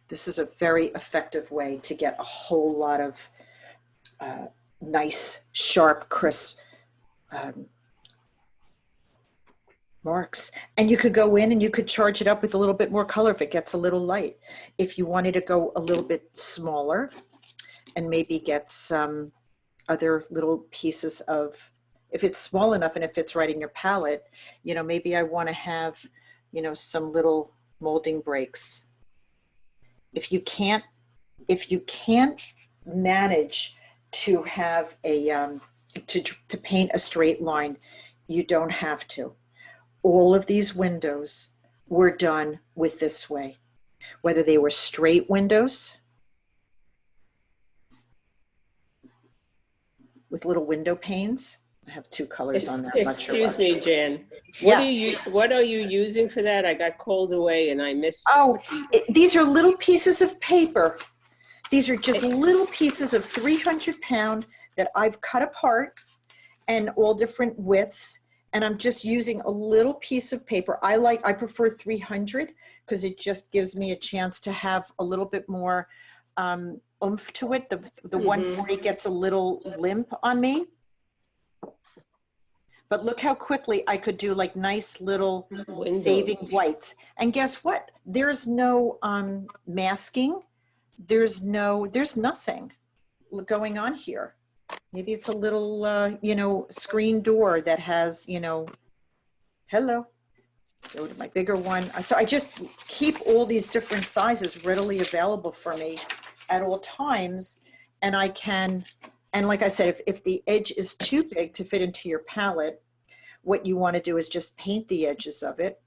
[SPEAKER 1] This is a very effective way to get a whole lot of nice, sharp, crisp marks. And you could go in and you could charge it up with a little bit more color if it gets a little light. If you wanted to go a little bit smaller and maybe get some other little pieces of, if it's small enough and it fits right in your palette, you know, maybe I want to have, you know, some little molding breaks. If you can't manage to have a to paint a straight line, you don't have to. All of these windows were done with this way, whether they were straight windows with little window panes. I have two colors on there.
[SPEAKER 6] Excuse me, Jan.
[SPEAKER 1] Yeah.
[SPEAKER 6] What are you using for that? I got called away and I missed.
[SPEAKER 1] Oh, these are little pieces of paper. These are just little pieces of 300-pound that I've cut apart and all different widths. And I'm just using a little piece of paper. I prefer 300 because it just gives me a chance to have a little bit more oomph to it. The 140 gets a little limp on me. But look how quickly I could do like nice little saving whites. And guess what? There's no masking. There's nothing going on here. Maybe it's a little, you know, screen door that has, you know, hello. Go to my bigger one. So I just keep all these different sizes readily available for me at all times. And I can, and like I said, if the edge is too big to fit into your palette, what you want to do is just paint the edges of it.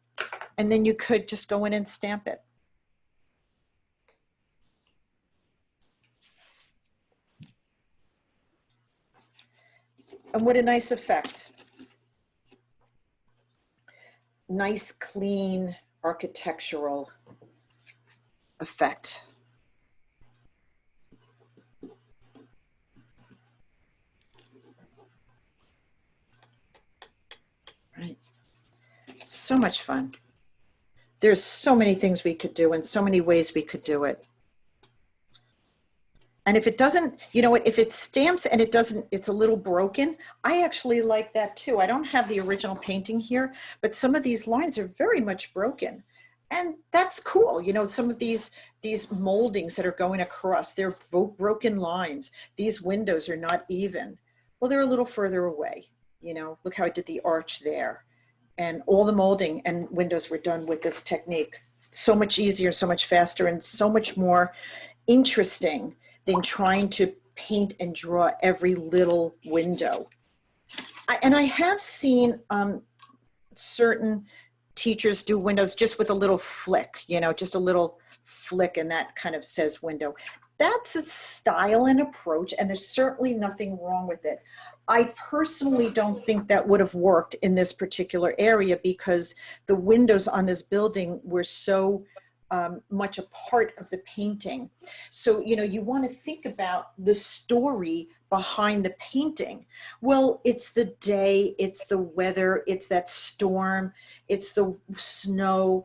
[SPEAKER 1] And then you could just go in and stamp it. And what a nice effect. Nice, clean, architectural effect. Right. So much fun. There's so many things we could do and so many ways we could do it. And if it doesn't, you know what, if it stamps and it doesn't, it's a little broken, I actually like that too. I don't have the original painting here, but some of these lines are very much broken. And that's cool. You know, some of these moldings that are going across, they're broken lines. These windows are not even. Well, they're a little further away. You know, look how I did the arch there. And all the molding and windows were done with this technique. So much easier, so much faster, and so much more interesting than trying to paint and draw every little window. And I have seen certain teachers do windows just with a little flick, you know, just a little flick, and that kind of says window. That's a style and approach, and there's certainly nothing wrong with it. I personally don't think that would have worked in this particular area because the windows on this building were so much a part of the painting. So, you know, you want to think about the story behind the painting. Well, it's the day, it's the weather, it's that storm, it's the snow,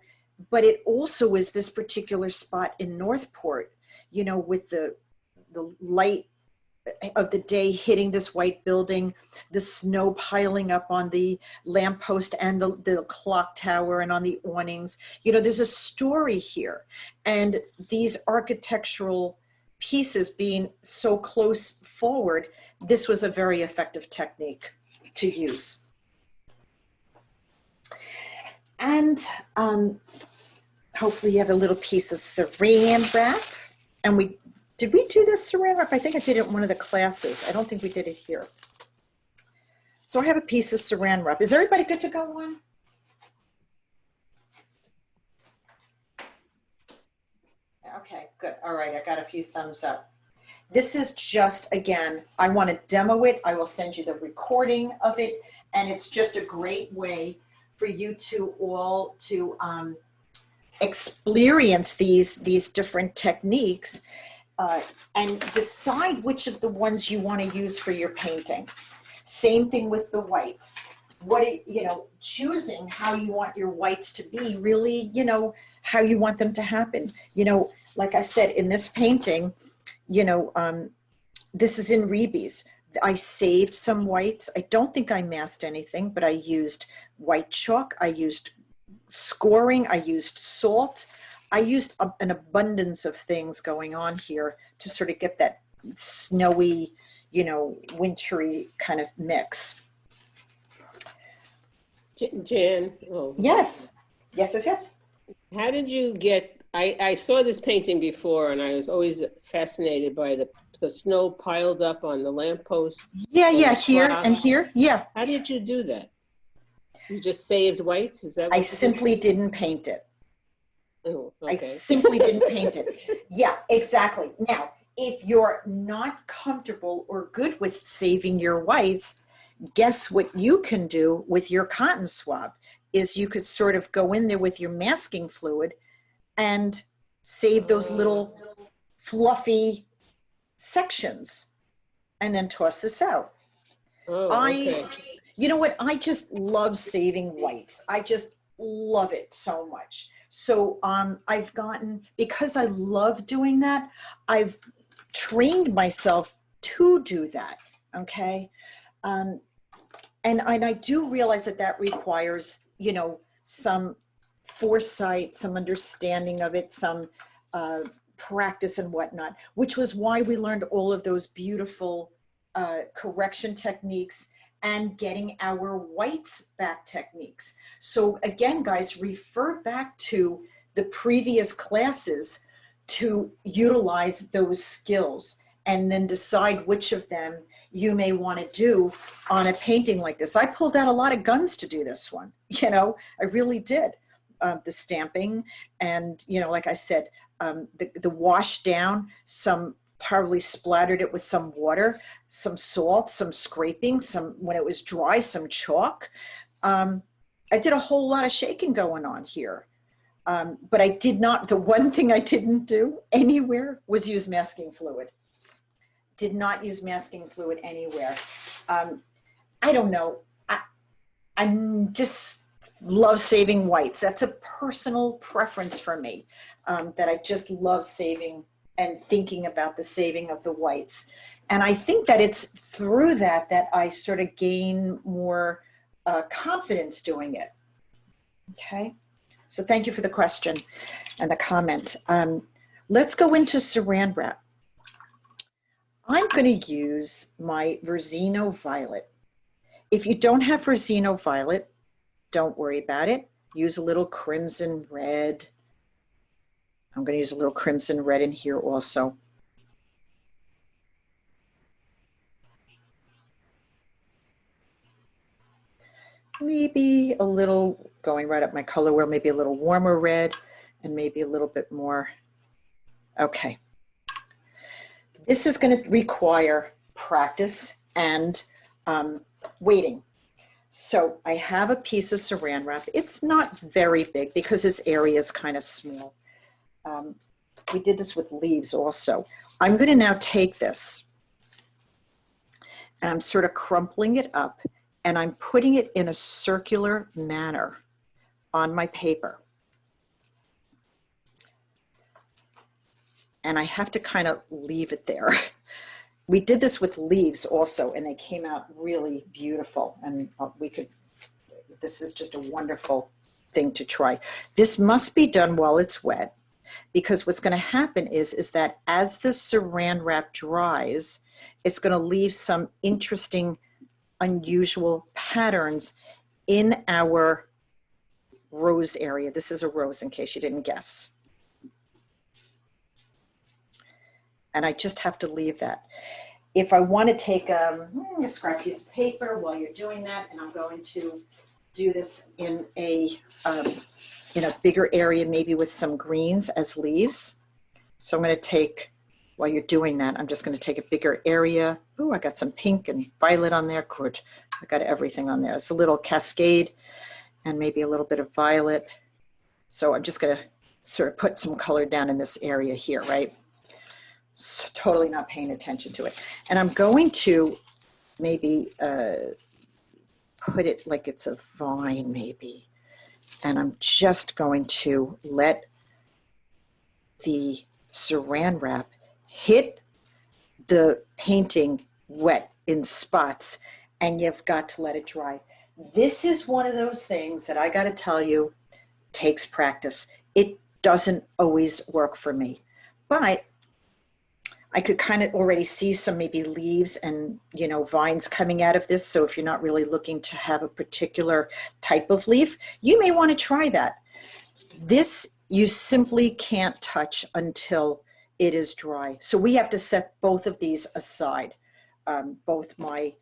[SPEAKER 1] but it also is this particular spot in Northport, you know, with the light of the day hitting this white building, the snow piling up on the lamppost and the clock tower and on the awnings. You know, there's a story here. And these architectural pieces being so close forward, this was a very effective technique to use. And hopefully you have a little piece of saran wrap. And did we do this saran wrap? I think I did it in one of the classes. I don't think we did it here. So I have a piece of saran wrap. Is everybody good to go on? Okay, good. All right, I got a few thumbs up. This is just, again, I want to demo it. I will send you the recording of it. And it's just a great way for you to all to experience these different techniques and decide which of the ones you want to use for your painting. Same thing with the whites. Choosing how you want your whites to be, really, how you want them to happen. Like I said, in this painting, this is in Reeby's. I saved some whites. I don't think I masked anything, but I used white chalk. I used scoring. I used salt. I used an abundance of things going on here to sort of get that snowy, wintry kind of mix.
[SPEAKER 6] Jan. Oh.
[SPEAKER 1] Yes. Yes.
[SPEAKER 6] How did you get, I saw this painting before and I was always fascinated by the snow piled up on the lamppost.
[SPEAKER 1] Yeah, here and here. Yeah.
[SPEAKER 6] How did you do that? You just saved whites? Is that what
[SPEAKER 1] I simply didn't paint it.
[SPEAKER 6] Oh, okay.
[SPEAKER 1] I simply didn't paint it. Yeah, exactly. Now, if you're not comfortable or good with saving your whites, guess what you can do with your cotton swab is you could sort of go in there with your masking fluid and save those little fluffy sections and then toss this out.
[SPEAKER 6] Oh, okay.
[SPEAKER 1] You know what? I just love saving whites. I just love it so much. So I've gotten, because I love doing that, I've trained myself to do that, okay? And I do realize that requires, some foresight, some understanding of it, some practice and whatnot, which was why we learned all of those beautiful correction techniques and getting our whites back techniques. So again, guys, refer back to the previous classes to utilize those skills and then decide which of them you may want to do on a painting like this. I pulled out a lot of guns to do this one, I really did. The stamping and, like I said, the wash down, some probably splattered it with some water, some salt, some scraping, some, when it was dry, some chalk. I did a whole lot of shaking going on here. But I did not, the one thing I didn't do anywhere was use masking fluid. Did not use masking fluid anywhere. I don't know. I'm just love saving whites. That's a personal preference for me, that I just love saving and thinking about the saving of the whites. And I think that it's through that I sort of gain more confidence doing it. Okay. So thank you for the question and the comment. Let's go into saran wrap. I'm going to use my Verzino Violet. If you don't have Verzino Violet, don't worry about it. Use a little crimson red. I'm going to use a little crimson red in here also. Maybe a little, going right up my color wheel, maybe a little warmer red and maybe a little bit more. Okay. This is going to require practice and waiting. So I have a piece of saran wrap. It's not very big because this area is kind of small. We did this with leaves also. I'm going to now take this and I'm sort of crumpling it up and I'm putting it in a circular manner on my paper. And I have to kind of leave it there. we did this with leaves also, and they came out really beautiful. And this is just a wonderful thing to try. This must be done while it's wet, because what's going to happen is that as the saran wrap dries, it's going to leave some interesting, unusual patterns in our rose area. This is a rose, in case you didn't guess. And I just have to leave that. If I want to take a scrap piece of paper while you're doing that, and I'm going to do this in a bigger area, maybe with some greens as leaves. So I'm going to take, while you're doing that, I'm just going to take a bigger area. Oh, I got some pink and violet on there. Good. I got everything on there. It's a little cascade and maybe a little bit of violet. So I'm just going to sort of put some color down in this area here, right? So totally not paying attention to it. And I'm going to maybe put it like it's a vine maybe. And I'm just going to let the saran wrap hit the painting wet in spots, and you've got to let it dry. This is one of those things that I got to tell you takes practice. It doesn't always work for me, but I could kind of already see some maybe leaves and, vines coming out of this. So if you're not really looking to have a particular type of leaf, you may want to try that. This you simply can't touch until it is dry. So we have to set both of these aside, both my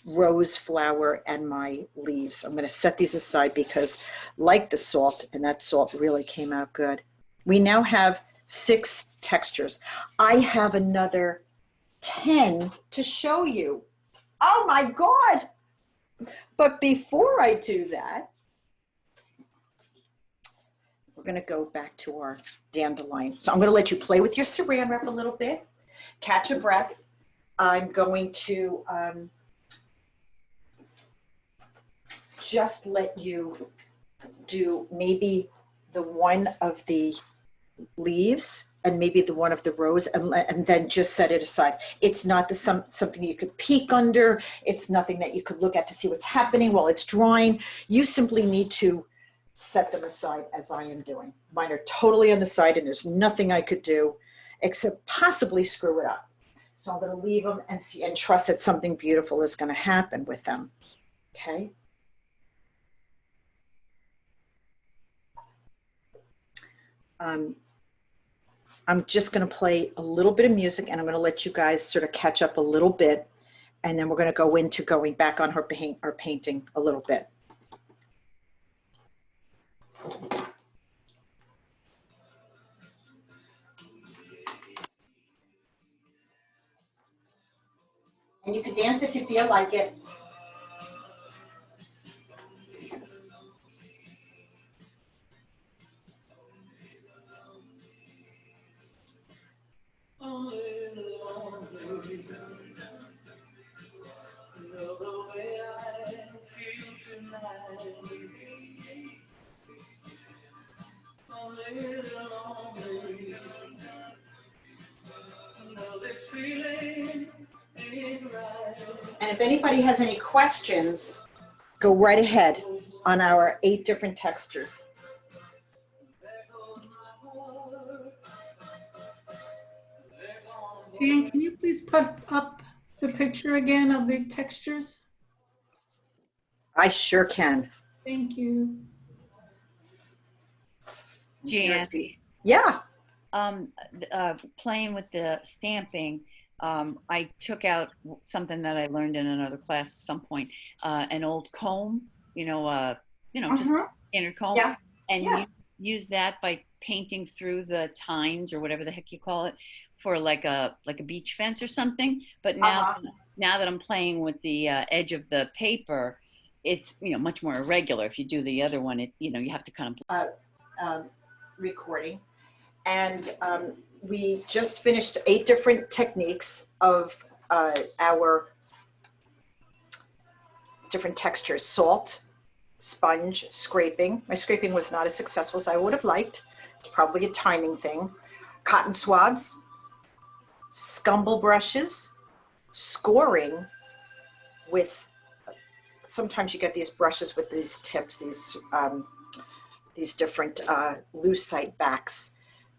[SPEAKER 1] rose flower and my leaves. I'm going to set these aside because, like the salt, and that salt really came out good. We now have 6 textures. I have another 10 to show you. Oh my God. But before I do that, we're going to go back to our dandelion. So I'm going to let you play with your saran wrap a little bit, catch a breath. I'm going to just let you do maybe the one of the leaves and maybe the one of the rose, and then just set it aside. It's not something you could peek under. It's nothing that you could look at to see what's happening while it's drying. You simply need to set them aside as I am doing. Mine are totally on the side, and there's nothing I could do except possibly screw it up. So I'm going to leave them and see and trust that something beautiful is going to happen with them. Okay. I'm just going to play a little bit of music, and I'm going to let you guys sort of catch up a little bit, and then we're going to go into going back on her painting a little bit. And you can dance if you feel like it. And if anybody has any questions, go right ahead on our 8 different textures.
[SPEAKER 7] Jan, can you please put up the picture again of the textures?
[SPEAKER 1] I sure can.
[SPEAKER 7] Thank you.
[SPEAKER 2] Jan,
[SPEAKER 1] Yeah.
[SPEAKER 2] playing with the stamping, I took out something that I learned in another class at some point, an old comb, just standard comb,
[SPEAKER 1] Yeah.
[SPEAKER 2] and you use that by painting through the tines or whatever the heck you call it for like a beach fence or something. But now that I'm playing with the edge of the paper, it's much more irregular. If you do the other one, you have to kind of
[SPEAKER 1] Recording. And we just finished 8 different techniques of our different textures: salt, sponge, scraping. My scraping was not as successful as I would have liked. It's probably a timing thing. Cotton swabs, scumble brushes, scoring with, sometimes you get these brushes with these tips, these different lucite backs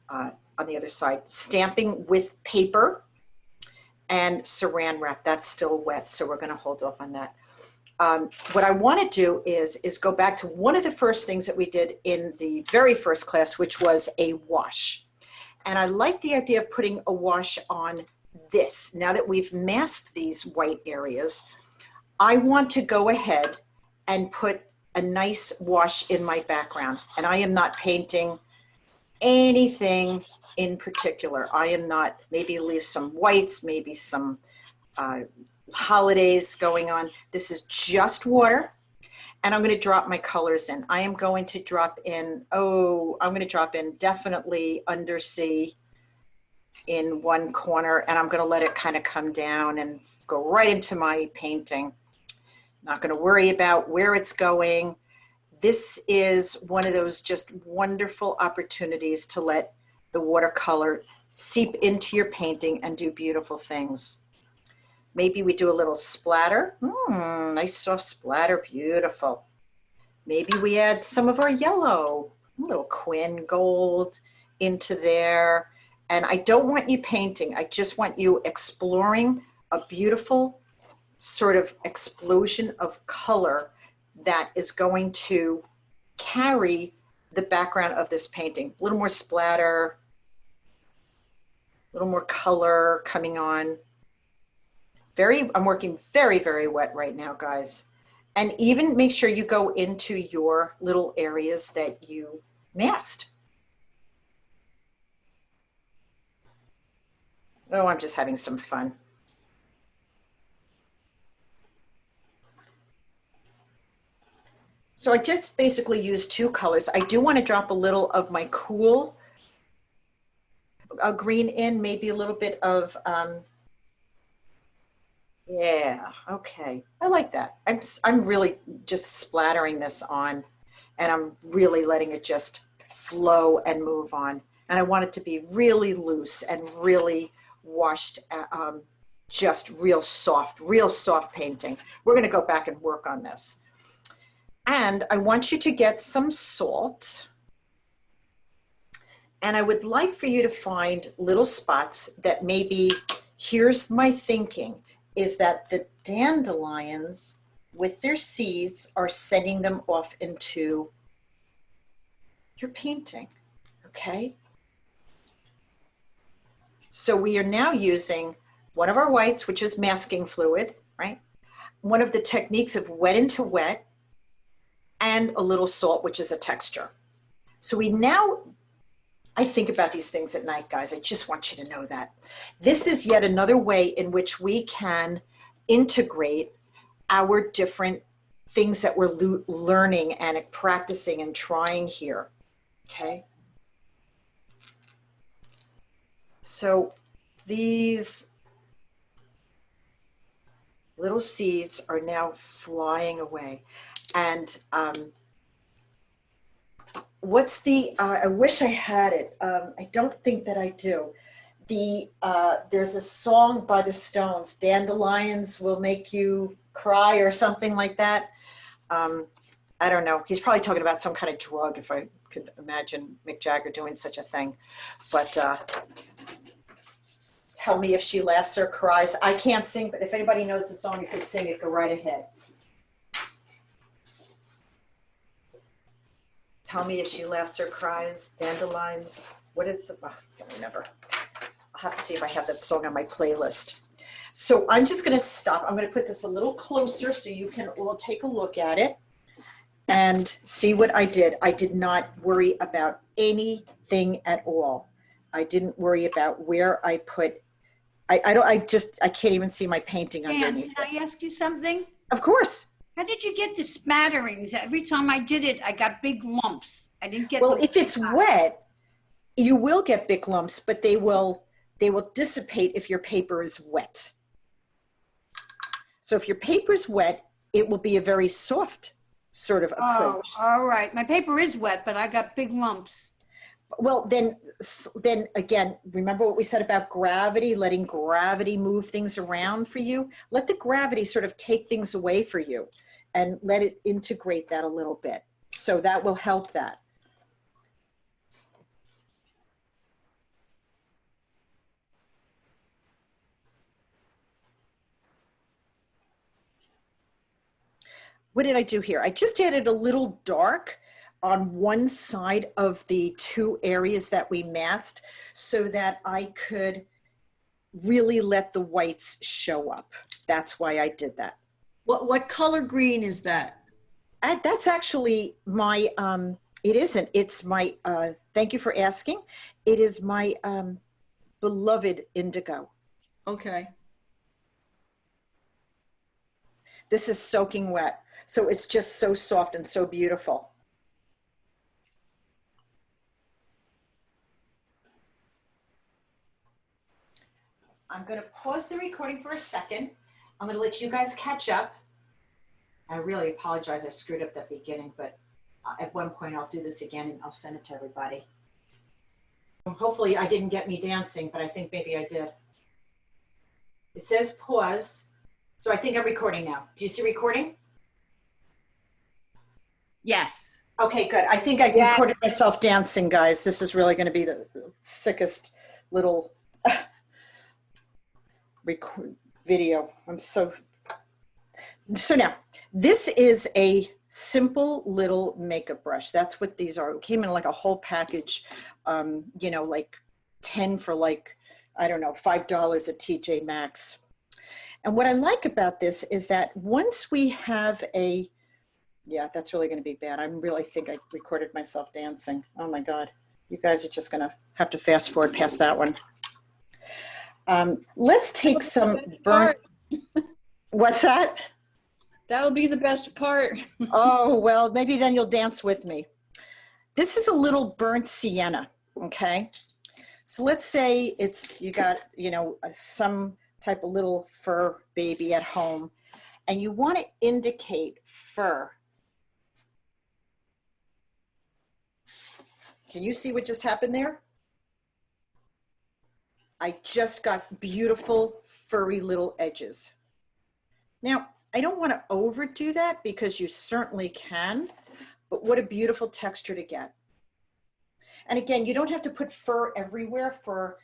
[SPEAKER 1] on the other side, stamping with paper and saran wrap. That's still wet, so we're going to hold off on that. What I want to do is go back to one of the first things that we did in the very first class, which was a wash. And I like the idea of putting a wash on this. Now that we've masked these white areas, I want to go ahead and put a nice wash in my background. And I am not painting anything in particular. I am not, maybe at least some whites, maybe some holidays going on. This is just water. And I'm going to drop my colors in. I am going to drop in, I'm going to drop in definitely undersea in one corner, and I'm going to let it kind of come down and go right into my painting. Not going to worry about where it's going. This is one of those just wonderful opportunities to let the watercolor seep into your painting and do beautiful things. Maybe we do a little splatter. Nice soft splatter, beautiful. Maybe we add some of our yellow, a little Quin gold into there. And I don't want you painting. I just want you exploring a beautiful sort of explosion of color that is going to carry the background of this painting. A little more splatter, a little more color coming on. I'm working very, very wet right now, guys. And even make sure you go into your little areas that you masked. Oh, I'm just having some fun. So I just basically used two colors. I do want to drop a little of my cool green in, maybe a little bit of, yeah, okay. I like that. I'm really just splattering this on, and I'm really letting it just flow and move on. And I want it to be really loose and really washed, just real soft painting. We're going to go back and work on this. And I want you to get some salt. And I would like for you to find little spots that maybe, here's my thinking, is that the dandelions with their seeds are sending them off into your painting, okay? So we are now using one of our whites, which is masking fluid, right? One of the techniques of wet into wet, and a little salt, which is a texture. So I think about these things at night, guys. I just want you to know that. This is yet another way in which we can integrate our different things that we're learning and practicing and trying here, okay? So these little seeds are now flying away. And what's the, I wish I had it. I don't think that I do. There's a song by the Stones, Dandelions Will Make You Cry or something like that. I don't know. He's probably talking about some kind of drug, if I could imagine Mick Jagger doing such a thing. But tell me if she laughs or cries. I can't sing, but if anybody knows the song, you could sing it, go right ahead. Tell me if she laughs or cries, Dandelions. What is it? Oh, I can't remember. I'll have to see if I have that song on my playlist. So I'm just going to stop. I'm going to put this a little closer so you can all take a look at it and see what I did. I did not worry about anything at all. I didn't worry about where I put, I can't even see my painting
[SPEAKER 8] Dan,
[SPEAKER 1] underneath
[SPEAKER 8] can
[SPEAKER 1] it.
[SPEAKER 8] I ask you something?
[SPEAKER 1] Of course.
[SPEAKER 8] How did you get the smatterings? Every time I did it, I got big lumps. I didn't get.
[SPEAKER 1] Well, if it's wet, you will get big lumps, but they will dissipate if your paper is wet. So if your paper's wet, it will be a very soft sort of approach.
[SPEAKER 8] Oh, all right. My paper is wet, but I got big lumps.
[SPEAKER 1] Well, then again, remember what we said about gravity, letting gravity move things around for you? Let the gravity sort of take things away for you and let it integrate that a little bit. So that will help that. What did I do here? I just added a little dark on one side of the two areas that we masked so that I could really let the whites show up. That's why I did that.
[SPEAKER 9] What color green is that?
[SPEAKER 1] That's actually my, it isn't, it's my, thank you for asking. It is my beloved indigo.
[SPEAKER 9] Okay.
[SPEAKER 1] This is soaking wet. So it's just so soft and so beautiful. I'm going to pause the recording for a second. I'm going to let you guys catch up. I really apologize. I screwed up that beginning, but at one point I'll do this again and I'll send it to everybody. Hopefully I didn't get me dancing, but I think maybe I did. It says pause. So I think I'm recording now. Do you see recording?
[SPEAKER 2] Yes.
[SPEAKER 1] Okay, good. I think I recorded myself dancing, guys. This is really going to be the sickest little video. So now, this is a simple little makeup brush. That's what these are. It came in like a whole package, you know, like 10 for like, I don't know, $5 at TJ Maxx. And what I like about this is that once we have a, yeah, that's really going to be bad. I really think I recorded myself dancing. Oh my God. You guys are just going to have to fast forward past that one. Let's take some burnt. What's that?
[SPEAKER 3] That'll be the best part.
[SPEAKER 1] Oh, well, maybe then you'll dance with me. This is a little burnt sienna, okay? So let's say it's, you got, you know, some type of little fur baby at home, and you want to indicate fur. Can you see what just happened there? I just got beautiful furry little edges. Now, I don't want to overdo that because you certainly can, but what a beautiful texture to get. And again, you don't have to put fur everywhere for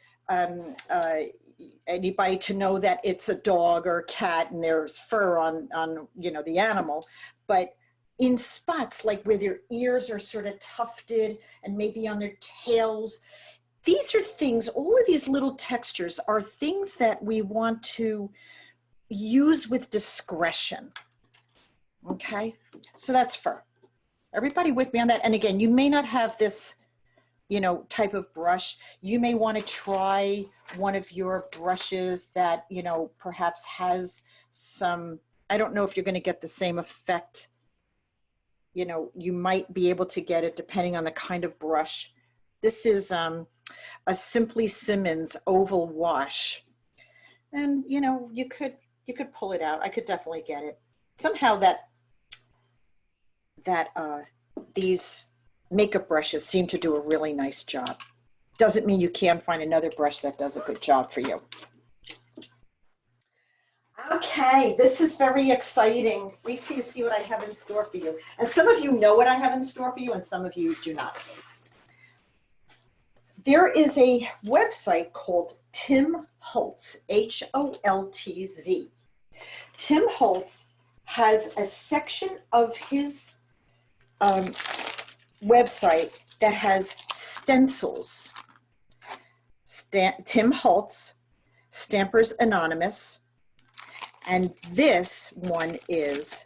[SPEAKER 1] anybody to know that it's a dog or a cat and there's fur on you know, the animal, but in spots like where their ears are sort of tufted and maybe on their tails. These are things, all of these little textures are things that we want to use with discretion. Okay, so that's fur. Everybody with me on that? And again, you may not have this, you know, type of brush. You may want to try one of your brushes that, you know, perhaps has some, I don't know if you're going to get the same effect. You know, you might be able to get it depending on the kind of brush. This is a Simply Simmons oval wash. And, you know, you could pull it out. I could definitely get it. Somehow these makeup brushes seem to do a really nice job. Doesn't mean you can't find another brush that does a good job for you. Okay, this is very exciting. Wait till you see what I have in store for you. And some of you know what I have in store for you and some of you do not. There is a website called Tim Holtz, H-O-L-T-Z. Tim Holtz has a section of his website that has stencils. Tim Holtz, Stampers Anonymous, and this one is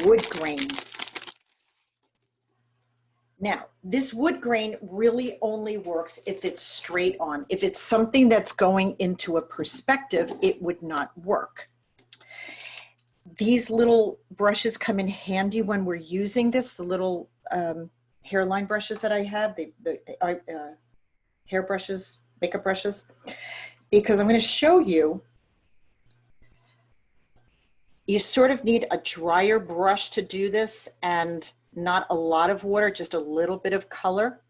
[SPEAKER 1] wood grain. Now, this wood grain really only works if it's straight on. If it's something that's going into a perspective, it would not work. These little brushes come in handy when we're using this, the little hairline brushes that I have, the hair brushes, makeup brushes, because I'm going to show you. You sort of need a drier brush to do this and not a lot of water, just a little bit of color.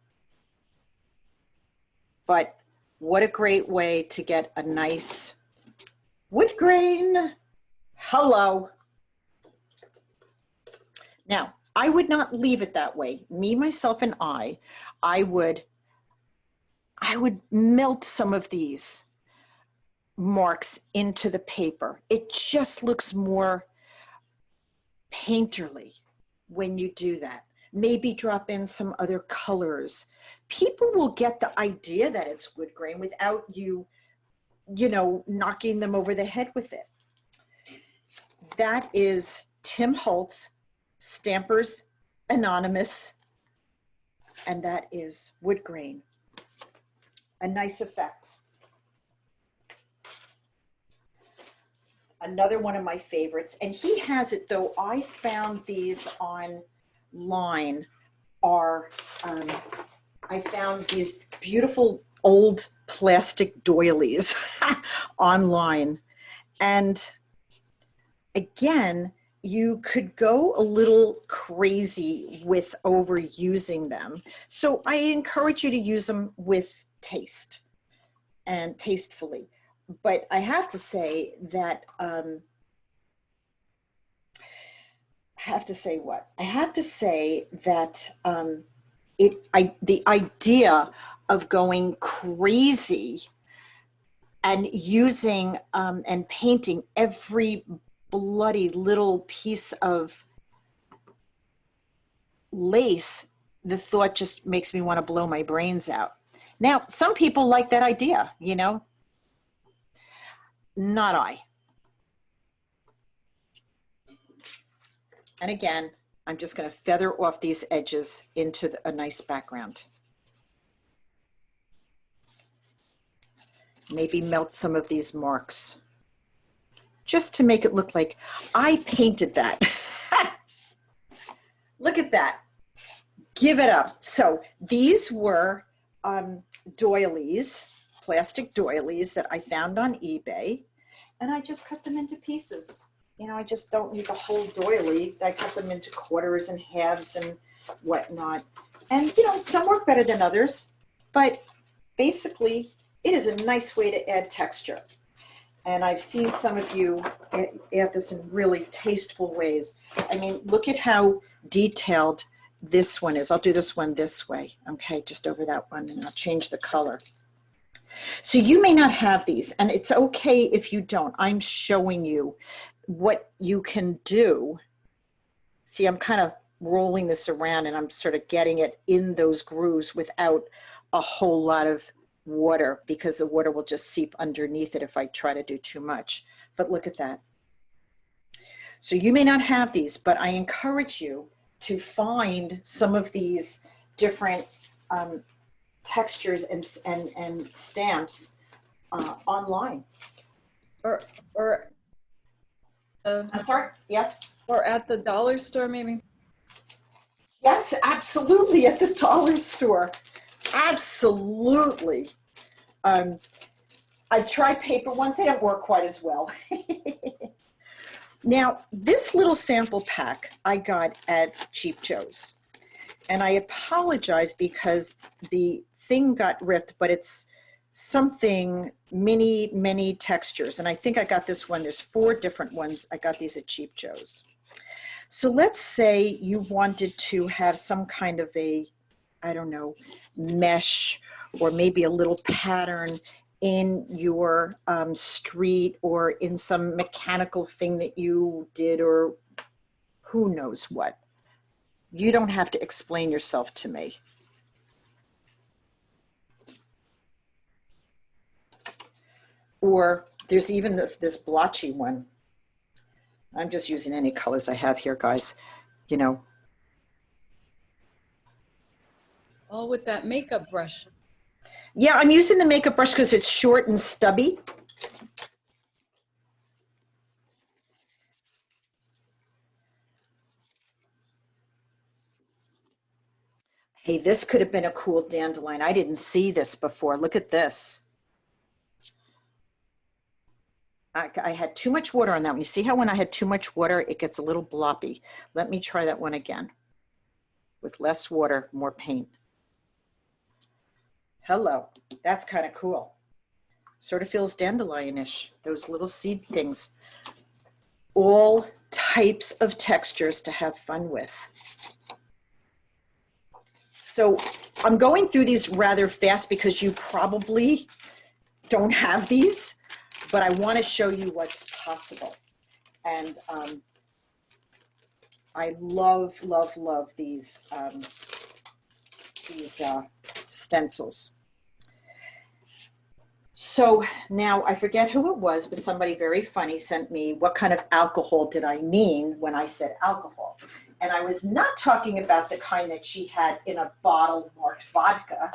[SPEAKER 1] But what a great way to get a nice wood grain. Hello. Now, I would not leave it that way. Me, myself, and I would melt some of these marks into the paper. It just looks more painterly when you do that. Maybe drop in some other colors. People will get the idea that it's wood grain without you know, knocking them over the head with it. That is Tim Holtz, Stampers Anonymous, and that is wood grain. A nice effect. Another one of my favorites, and he has it though. I found these online. I found these beautiful old plastic doilies online, and again, you could go a little crazy with overusing them. So I encourage you to use them with taste and tastefully. But I have to say that, the idea of going crazy and using and painting every bloody little piece of lace, the thought just makes me want to blow my brains out. Now, some people like that idea, you know, not I. And again, I'm just going to feather off these edges into a nice background. Maybe melt some of these marks just to make it look like I painted that. Look at that. Give it up. So these were doilies, plastic doilies that I found on eBay, and I just cut them into pieces. You know, I just don't need the whole doily. I cut them into quarters and halves and whatnot. And, you know, some work better than others, but basically it is a nice way to add texture. And I've seen some of you add this in really tasteful ways. I mean, look at how detailed this one is. I'll do this one this way, okay, just over that one, and I'll change the color. So you may not have these, and it's okay if you don't. I'm showing you what you can do. See, I'm kind of rolling this around and I'm sort of getting it in those grooves without a whole lot of water, because the water will just seep underneath it if I try to do too much. But look at that. So you may not have these, but I encourage you to find some of these different textures and stamps online.
[SPEAKER 3] Or
[SPEAKER 1] I'm sorry, yeah.
[SPEAKER 3] or at the dollar store, maybe.
[SPEAKER 1] Yes, absolutely, at the dollar store. Absolutely. I've tried paper ones. They don't work quite as well. Now, this little sample pack I got at Cheap Joe's. And I apologize because the thing got ripped, but it's something many textures. And I think I got this one. There's 4 different ones. I got these at Cheap Joe's. So let's say you wanted to have some kind of a, I don't know, mesh or maybe a little pattern in your street or in some mechanical thing that you did, or who knows what. You don't have to explain yourself to me. Or there's even this blotchy one. I'm just using any colors I have here, guys, you know.
[SPEAKER 3] Oh, with that makeup brush.
[SPEAKER 1] Yeah, I'm using the makeup brush because it's short and stubby. Hey, this could have been a cool dandelion. I didn't see this before. Look at this. I had too much water on that one. You see how when I had too much water, it gets a little bloppy. Let me try that one again. With less water, more paint. Hello, that's kind of cool. Sort of feels dandelion-ish, those little seed things. All types of textures to have fun with. So I'm going through these rather fast because you probably don't have these, but I want to show you what's possible. And I love, love, love these stencils. So now I forget who it was, but somebody very funny sent me, what kind of alcohol did I mean when I said alcohol? And I was not talking about the kind that she had in a bottle marked vodka.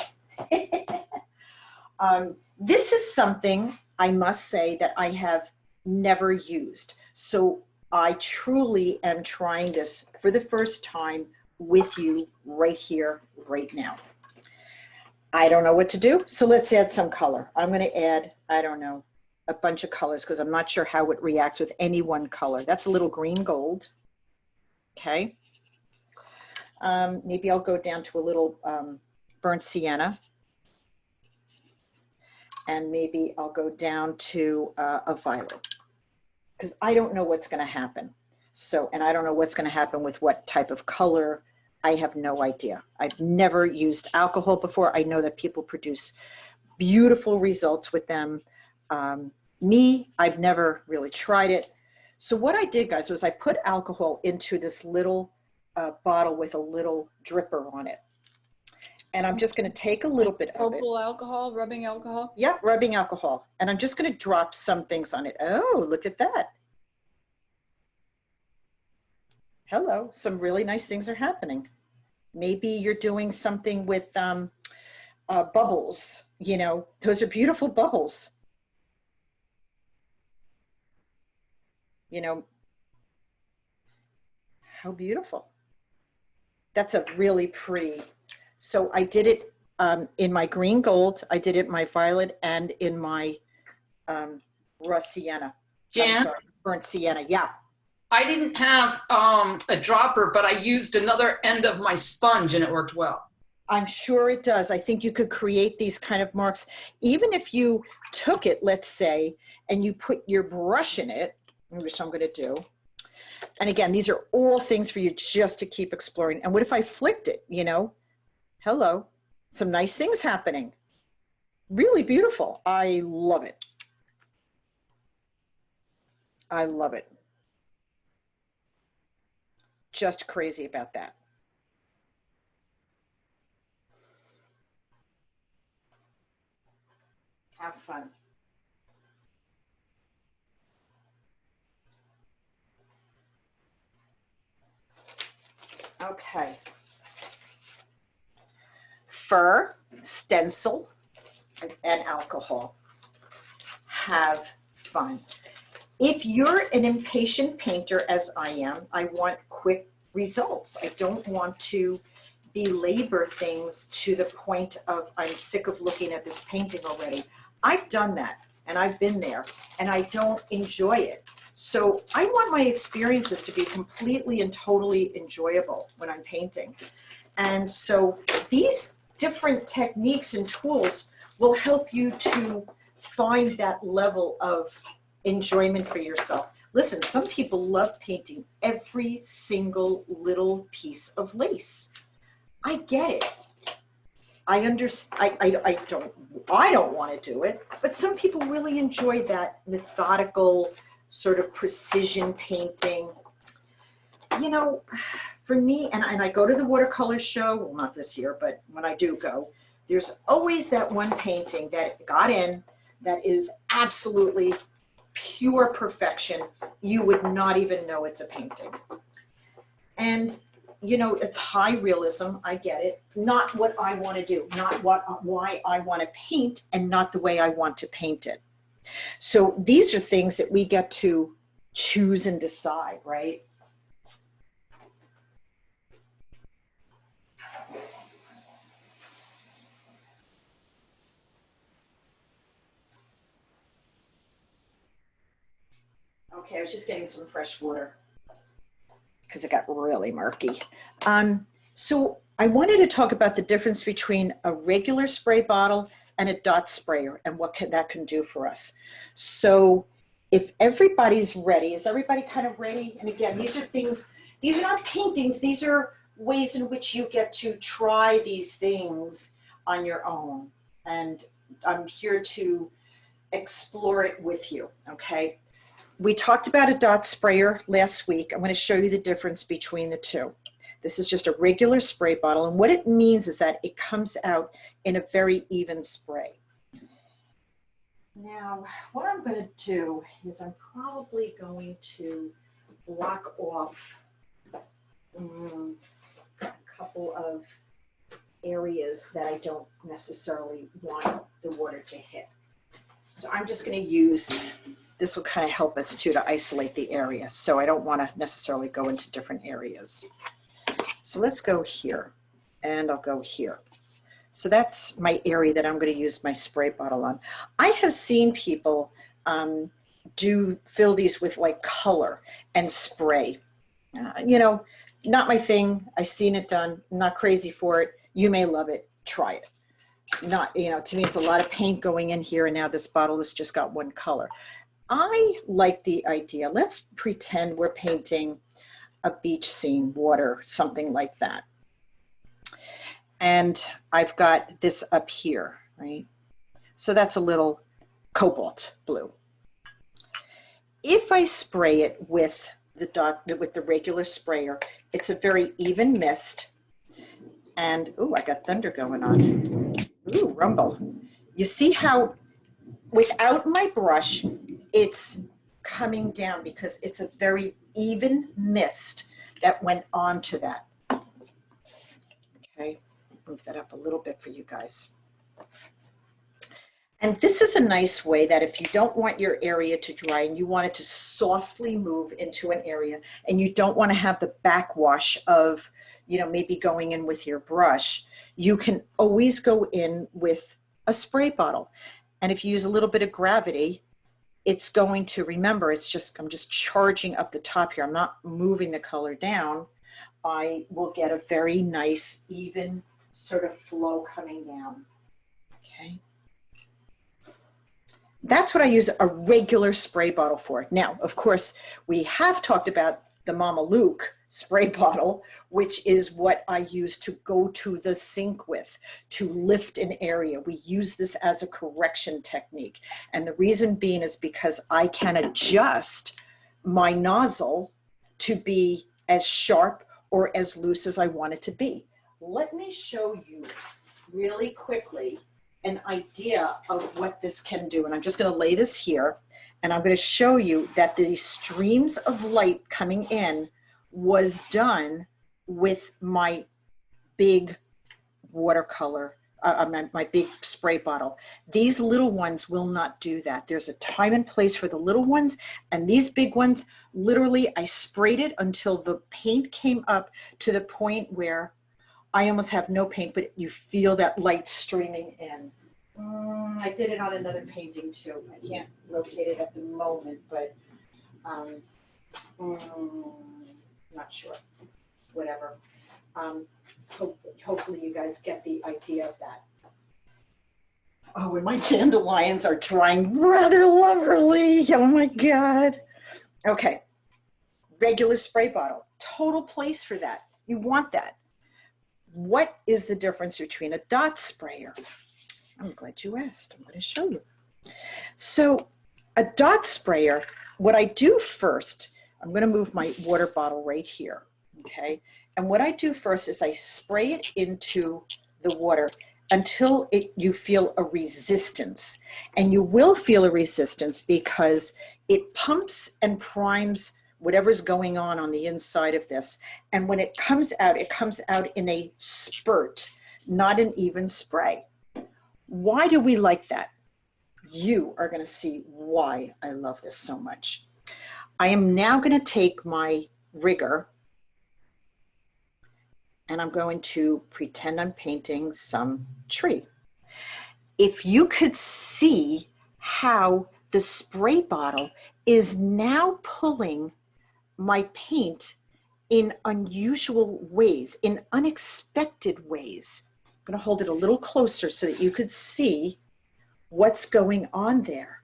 [SPEAKER 1] This is something I must say that I have never used. So I truly am trying this for the first time with you right here, right now. I don't know what to do, so let's add some color. I'm going to add, I don't know, a bunch of colors because I'm not sure how it reacts with any one color. That's a little green gold. Okay. Maybe I'll go down to a little burnt sienna. And maybe I'll go down to a violet because I don't know what's going to happen. So, and I don't know what's going to happen with what type of color. I have no idea. I've never used alcohol before. I know that people produce beautiful results with them. Me, I've never really tried it. So what I did, guys, was I put alcohol into this little bottle with a little dripper on it. And I'm just going to take a little bit of it.
[SPEAKER 3] Propyl alcohol, rubbing alcohol?
[SPEAKER 1] Yeah, rubbing alcohol. And I'm just going to drop some things on it. Oh, look at that. Hello, some really nice things are happening. Maybe you're doing something with bubbles, you know, those are beautiful bubbles. You know, how beautiful. That's a really pretty. So I did it in my green gold, I did it in my violet and in my raw sienna.
[SPEAKER 10] Jan,
[SPEAKER 1] Burnt sienna, yeah.
[SPEAKER 10] I didn't have a dropper, but I used another end of my sponge and it worked well.
[SPEAKER 1] I'm sure it does. I think you could create these kind of marks. Even if you took it, let's say, and you put your brush in it, which I'm going to do. And again, these are all things for you just to keep exploring. And what if I flicked it, you know? Hello, some nice things happening. Really beautiful. I love it. I love it. Just crazy about that. Have fun. Okay. Fur, stencil, and alcohol. Have fun. If you're an impatient painter, as I am, I want quick results. I don't want to belabor things to the point of I'm sick of looking at this painting already. I've done that and I've been there and I don't enjoy it. So I want my experiences to be completely and totally enjoyable when I'm painting. And so these different techniques and tools will help you to find that level of enjoyment for yourself. Listen, some people love painting every single little piece of lace. I get it. I understand. I don't want to do it, but some people really enjoy that methodical sort of precision painting. You know, for me, and I go to the watercolor show, well, not this year, but when I do go, there's always that one painting that got in that is absolutely pure perfection. You would not even know it's a painting. And you know, it's high realism. I get it. Not what I want to do, not why I want to paint, and not the way I want to paint it. So these are things that we get to choose and decide, right? Okay, I was just getting some fresh water because it got really murky. So I wanted to talk about the difference between a regular spray bottle and a dot sprayer and what that can do for us. So if everybody's ready, is everybody kind of ready? And again, these are things, these are not paintings, these are ways in which you get to try these things on your own. And I'm here to explore it with you, okay? We talked about a dot sprayer last week. I'm going to show you the difference between the two. This is just a regular spray bottle, and what it means is that it comes out in a very even spray. Now, what I'm going to do is I'm probably going to block off a couple of areas that I don't necessarily want the water to hit. So I'm just going to use, this will kind of help us too to isolate the area. So I don't want to necessarily go into different areas. So let's go here, and I'll go here. So that's my area that I'm going to use my spray bottle on. I have seen people fill these with like color and spray. You know, not my thing. I've seen it done. I'm not crazy for it. You may love it. Try it. Not, you know, to me, it's a lot of paint going in here, and now this bottle has just got one color. I like the idea. Let's pretend we're painting a beach scene, water, something like that. And I've got this up here, right? So that's a little cobalt blue. If I spray it with the regular sprayer, it's a very even mist. And, ooh, I got thunder going on. Ooh, rumble. You see how without my brush, it's coming down because it's a very even mist that went onto that. Okay, move that up a little bit for you guys. And this is a nice way that if you don't want your area to dry and you want it to softly move into an area and you don't want to have the backwash of, you know, maybe going in with your brush, you can always go in with a spray bottle. And if you use a little bit of gravity, it's going to, remember, it's just, I'm just charging up the top here. I'm not moving the color down. I will get a very nice, even sort of flow coming down. Okay. That's what I use a regular spray bottle for. Now, of course, we have talked about the Mama Luke spray bottle, which is what I use to go to the sink with, to lift an area. We use this as a correction technique. And the reason being is because I can adjust my nozzle to be as sharp or as loose as I want it to be. Let me show you really quickly an idea of what this can do. And I'm just going to lay this here, and I'm going to show you that the streams of light coming in was done with my big watercolor, my big spray bottle. These little ones will not do that. There's a time and place for the little ones, and these big ones, literally, I sprayed it until the paint came up to the point where I almost have no paint, but you feel that light streaming in. I did it on another painting too. I can't locate it at the moment, but not sure. Whatever. Hopefully you guys get the idea of that. Oh, and my dandelions are drying rather lovely. Oh my God. Okay. Regular spray bottle. Total place for that. You want that. What is the difference between a dot sprayer? I'm glad you asked. I'm going to show you. So a dot sprayer, what I do first, I'm going to move my water bottle right here, okay? And what I do first is I spray it into the water until you feel a resistance. And you will feel a resistance because it pumps and primes whatever's going on the inside of this. And when it comes out in a spurt, not an even spray. Why do we like that? You are going to see why I love this so much. I am now going to take my rigger and I'm going to pretend I'm painting some tree. If you could see how the spray bottle is now pulling my paint in unusual ways, in unexpected ways. I'm going to hold it a little closer so that you could see what's going on there.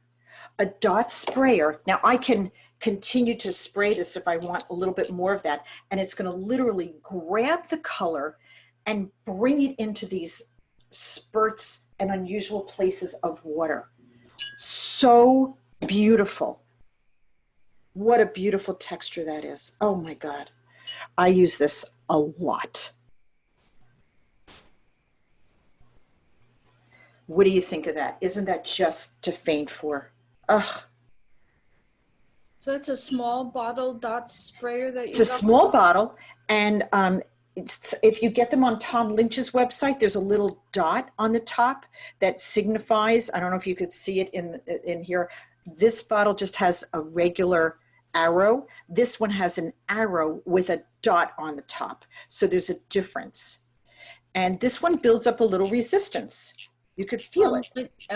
[SPEAKER 1] A dot sprayer. Now I can continue to spray this if I want a little bit more of that, and it's going to literally grab the color and bring it into these spurts and unusual places of water. So beautiful. What a beautiful texture that is. Oh my God. I use this a lot. What do you think of that? Isn't that just to faint for? Ugh.
[SPEAKER 3] So it's a small bottle dot sprayer that you
[SPEAKER 1] It's a
[SPEAKER 3] got?
[SPEAKER 1] small bottle, and if you get them on Tom Lynch's website, there's a little dot on the top that signifies, I don't know if you could see it in here. This bottle just has a regular arrow. This one has an arrow with a dot on the top. So there's a difference. And this one builds up a little resistance. You could feel it.
[SPEAKER 3] Lynch,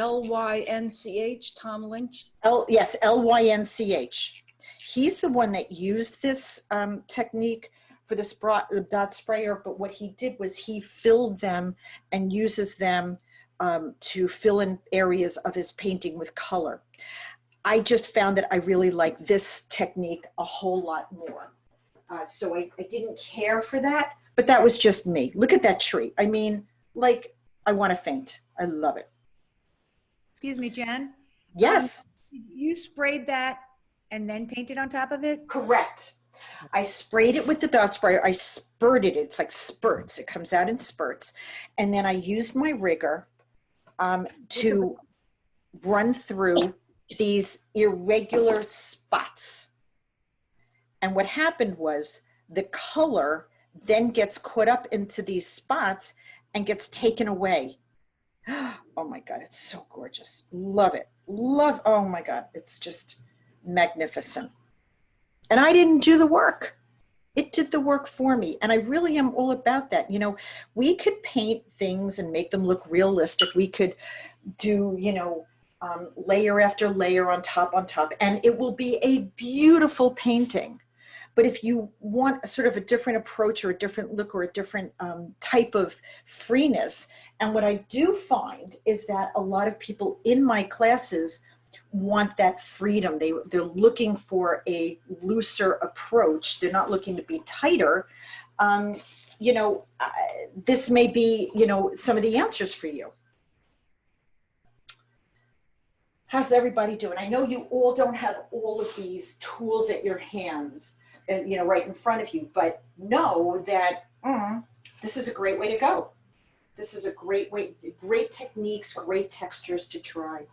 [SPEAKER 3] Tom Lynch.
[SPEAKER 1] Yes, Lynch. He's the one that used this technique for the dot sprayer, but what he did was he filled them and uses them to fill in areas of his painting with color. I just found that I really like this technique a whole lot more. So I didn't care for that, but that was just me. Look at that tree. I mean, like, I want to faint. I love it.
[SPEAKER 11] Excuse me, Jen.
[SPEAKER 1] Yes.
[SPEAKER 11] You sprayed that and then painted on top of it?
[SPEAKER 1] Correct. I sprayed it with the dot sprayer. I spurted it. It's like spurts. It comes out in spurts. And then I used my rigger to run through these irregular spots. And what happened was the color then gets caught up into these spots and gets taken away. Oh my God, it's so gorgeous. Love it. Love, oh my God, it's just magnificent. And I didn't do the work. It did the work for me. And I really am all about that. You know, we could paint things and make them look realistic. We could do, you know, layer after layer on top, and it will be a beautiful painting. But if you want a sort of a different approach or a different look or a different type of freeness, and what I do find is that a lot of people in my classes want that freedom. They're looking for a looser approach. They're not looking to be tighter. You know, this may be, you know, some of the answers for you. How's everybody doing? I know you all don't have all of these tools at your hands, and you know, right in front of you, but know that this is a great way to go. This is a great way, great techniques, great textures to try.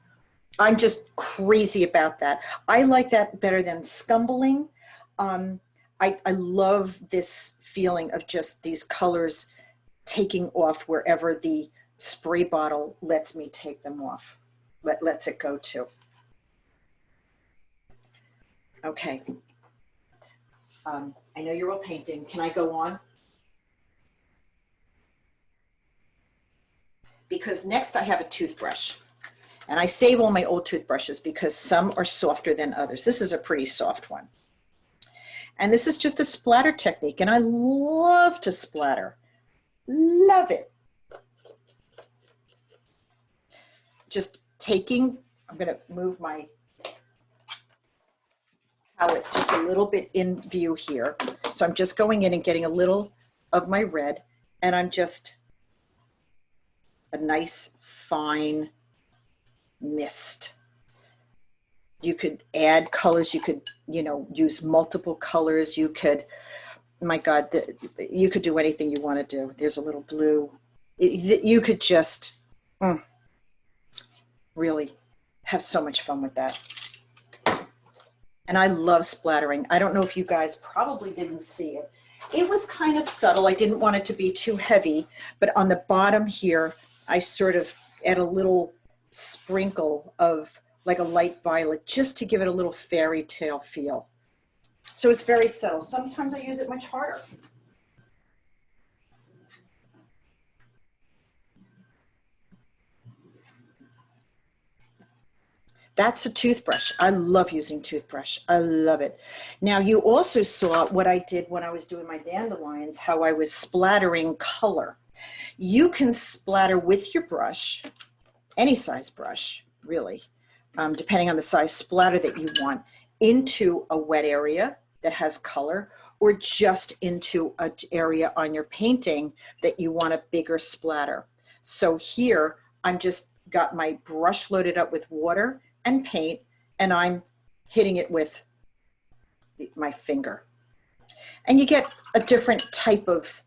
[SPEAKER 1] I'm just crazy about that. I like that better than scumbling. I love this feeling of just these colors taking off wherever the spray bottle lets me take them off. Lets it go to. Okay. I know you're all painting. Can I go on? Because next I have a toothbrush. And I save all my old toothbrushes because some are softer than others. This is a pretty soft one. And this is just a splatter technique. And I love to splatter. Love it. Just taking, I'm going to move my palette just a little bit in view here. So I'm just going in and getting a little of my red, and I'm just a nice fine mist. You could add colors, you could, you know, use multiple colors. You could, my God, you could do anything you want to do. There's a little blue. You could just really have so much fun with that. And I love splattering. I don't know if you guys probably didn't see it. It was kind of subtle. I didn't want it to be too heavy, but on the bottom here, I sort of add a little sprinkle of like a light violet just to give it a little fairy tale feel. So it's very subtle. Sometimes I use it much harder. That's a toothbrush. I love using toothbrush. I love it. Now you also saw what I did when I was doing my dandelions, how I was splattering color. You can splatter with your brush, any size brush, really, depending on the size splatter that you want, into a wet area that has color, or just into an area on your painting that you want a bigger splatter. So here, I'm just got my brush loaded up with water and paint, and I'm hitting it with my finger. And you get a different type of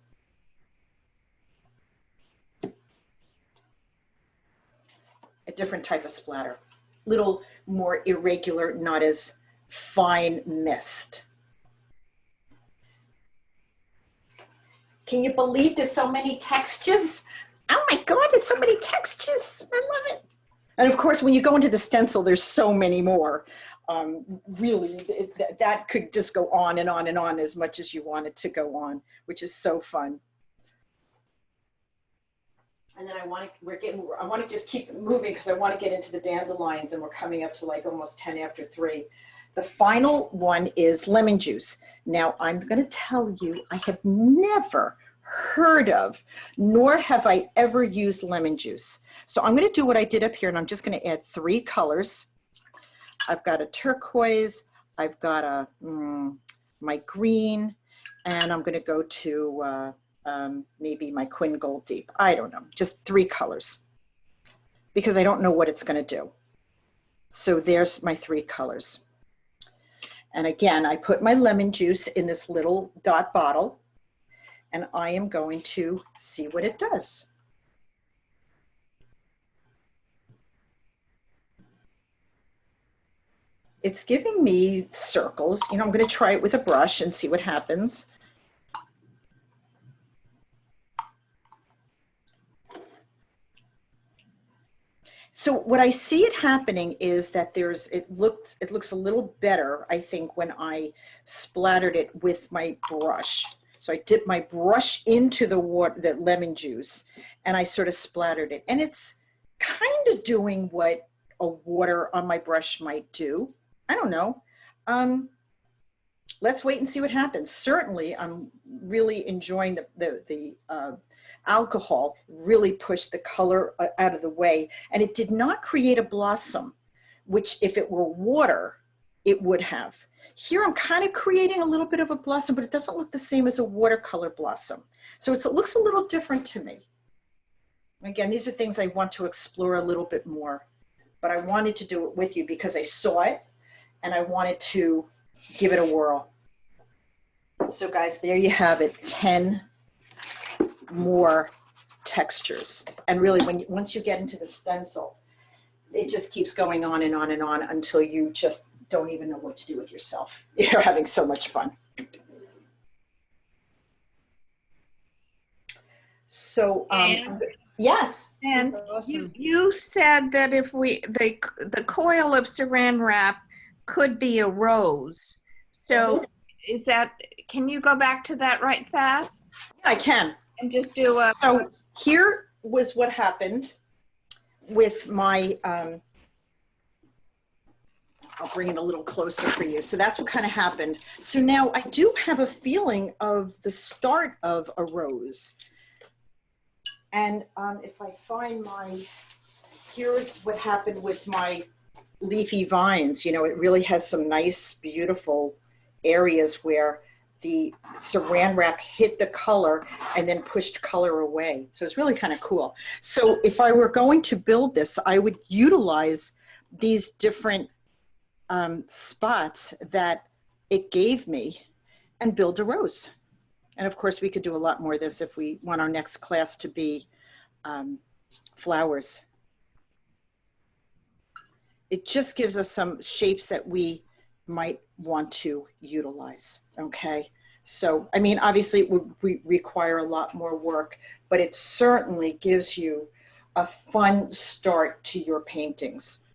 [SPEAKER 1] splatter. Little more irregular, not as fine mist. Can you believe there's so many textures? Oh my God, there's so many textures. I love it. And of course, when you go into the stencil, there's so many more. Really, that could just go on and on and on as much as you want it to go on, which is so fun. And then I want to just keep moving because I want to get into the dandelions, and we're coming up to like almost 10 after 3. The final one is lemon juice. Now I'm going to tell you, I have never heard of, nor have I ever used lemon juice. So I'm going to do what I did up here, and I'm just going to add 3 colors. I've got a turquoise, I've got a my green, and I'm going to go to maybe my Quin Gold Deep. I don't know, just 3 colors, because I don't know what it's going to do. So there's my 3 colors. And again, I put my lemon juice in this little dot bottle, and I am going to see what it does. It's giving me circles. You know, I'm going to try it with a brush and see what happens. So what I see it happening is that it looks a little better, I think, when I splattered it with my brush. So I dipped my brush into the lemon juice, and I sort of splattered it. And it's kind of doing what a water on my brush might do. I don't know. Let's wait and see what happens. Certainly, I'm really enjoying the alcohol really pushed the color out of the way, and it did not create a blossom, which if it were water, it would have. Here I'm kind of creating a little bit of a blossom, but it doesn't look the same as a watercolor blossom. So it looks a little different to me. Again, these are things I want to explore a little bit more, but I wanted to do it with you because I saw it and I wanted to give it a whirl. So guys, there you have it, 10 more textures. And really, once you get into the stencil, it just keeps going on and on and on until you just don't even know what to do with yourself. You're having so much fun. So yes.
[SPEAKER 12] And
[SPEAKER 3] Awesome.
[SPEAKER 12] you said that if the coil of saran wrap could be a rose. So is that, can you go back to that right fast?
[SPEAKER 1] Yeah, I can.
[SPEAKER 12] And just do a.
[SPEAKER 1] So here was what happened with my, I'll bring it a little closer for you. So that's what kind of happened. So now I do have a feeling of the start of a rose. And if I find here's what happened with my leafy vines. You know, it really has some nice, beautiful areas where the saran wrap hit the color and then pushed color away. So it's really kind of cool. So if I were going to build this, I would utilize these different spots that it gave me and build a rose. And of course, we could do a lot more of this if we want our next class to be flowers. It just gives us some shapes that we might want to utilize, okay? So, I mean, obviously it would require a lot more work, but it certainly gives you a fun start to your paintings.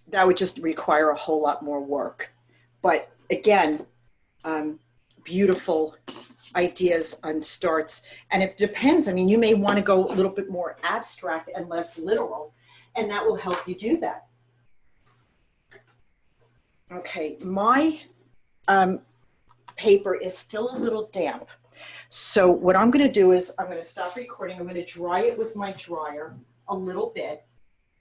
[SPEAKER 1] That would just require a whole lot more work. But again, beautiful ideas on starts. And it depends. I mean, you may want to go a little bit more abstract and less literal, and that will help you do that. Okay, my paper is still a little damp. So what I'm going to do is I'm going to stop recording. I'm going to dry it with my dryer a little bit.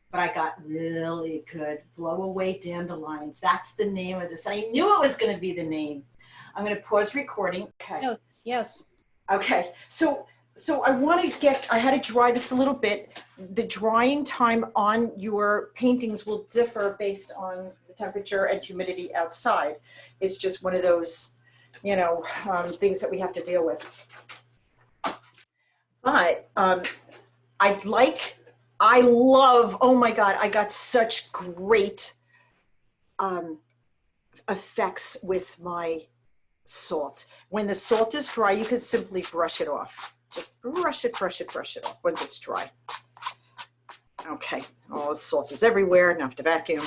[SPEAKER 1] But I got really good blow away dandelions. That's the name of this. I knew it was going to be the name. I'm going to pause recording. Okay.
[SPEAKER 3] Oh, yes.
[SPEAKER 1] Okay. So I want to I had to dry this a little bit. The drying time on your paintings will differ based on the temperature and humidity outside. It's just one of those, things that we have to deal with. But I love, oh my God, I got such great effects with my salt. When the salt is dry, you can simply brush it off. Just brush it off once it's dry. Okay, all the salt is everywhere, now I have to vacuum.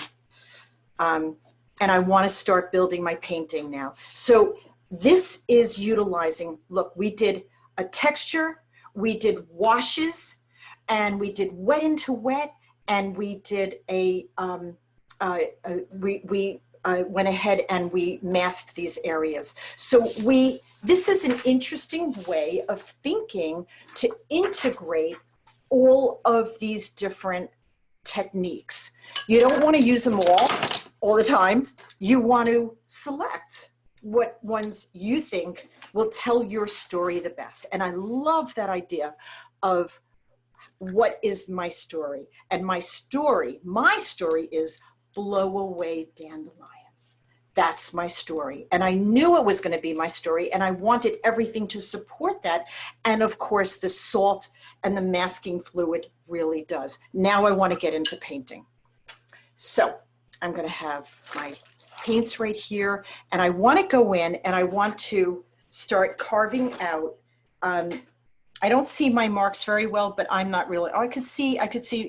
[SPEAKER 1] And I want to start building my painting now. So this is utilizing, look, we did a texture, we did washes, and we did wet into wet, and we did we went ahead and we masked these areas. So this is an interesting way of thinking to integrate all of these different techniques. You don't want to use them all the time. You want to select what ones you think will tell your story the best. And I love that idea of what is my story? And my story is blow away dandelions. That's my story. And I knew it was going to be my story, and I wanted everything to support that. And of course, the salt and the masking fluid really does. Now I want to get into painting. So I'm going to have my paints right here, and I want to go in and I want to start carving out. I don't see my marks very well, but I'm not really, I could see,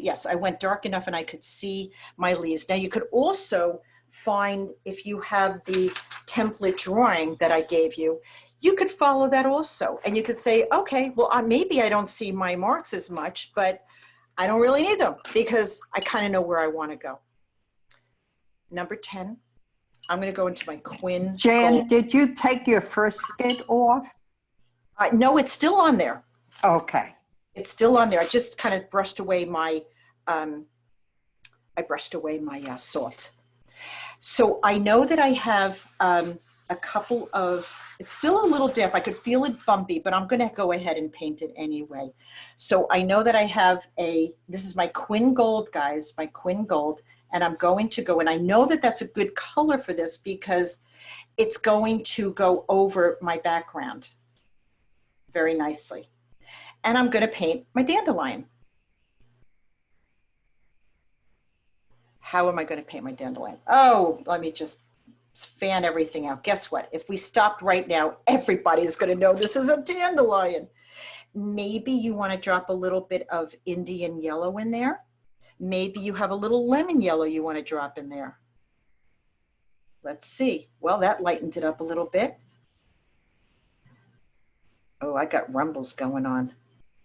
[SPEAKER 1] yes, I went dark enough and I could see my leaves. Now you could also find, if you have the template drawing that I gave you, you could follow that also. And you could say, okay, well, maybe I don't see my marks as much, but I don't really need them because I kind of know where I want to go. Number 10, I'm going to go into my Quinn.
[SPEAKER 8] Jan,
[SPEAKER 1] gold.
[SPEAKER 8] did you take your first skid off?
[SPEAKER 1] No, it's still on there.
[SPEAKER 8] Okay.
[SPEAKER 1] It's still on there. I just kind of brushed away my, salt. So I know that I have a couple of, it's still a little damp. I could feel it bumpy, but I'm going to go ahead and paint it anyway. So I know that I have this is my Quinn Gold, guys, my Quinn Gold, and I'm going to go, and I know that that's a good color for this because it's going to go over my background very nicely. And I'm going to paint my dandelion. How am I going to paint my dandelion? Oh, let me just fan everything out. Guess what? If we stopped right now, everybody's going to know this is a dandelion. Maybe you want to drop a little bit of Indian yellow in there. Maybe you have a little lemon yellow you want to drop in there. Let's see. Well, that lightened it up a little bit. Oh, I got rumbles going on.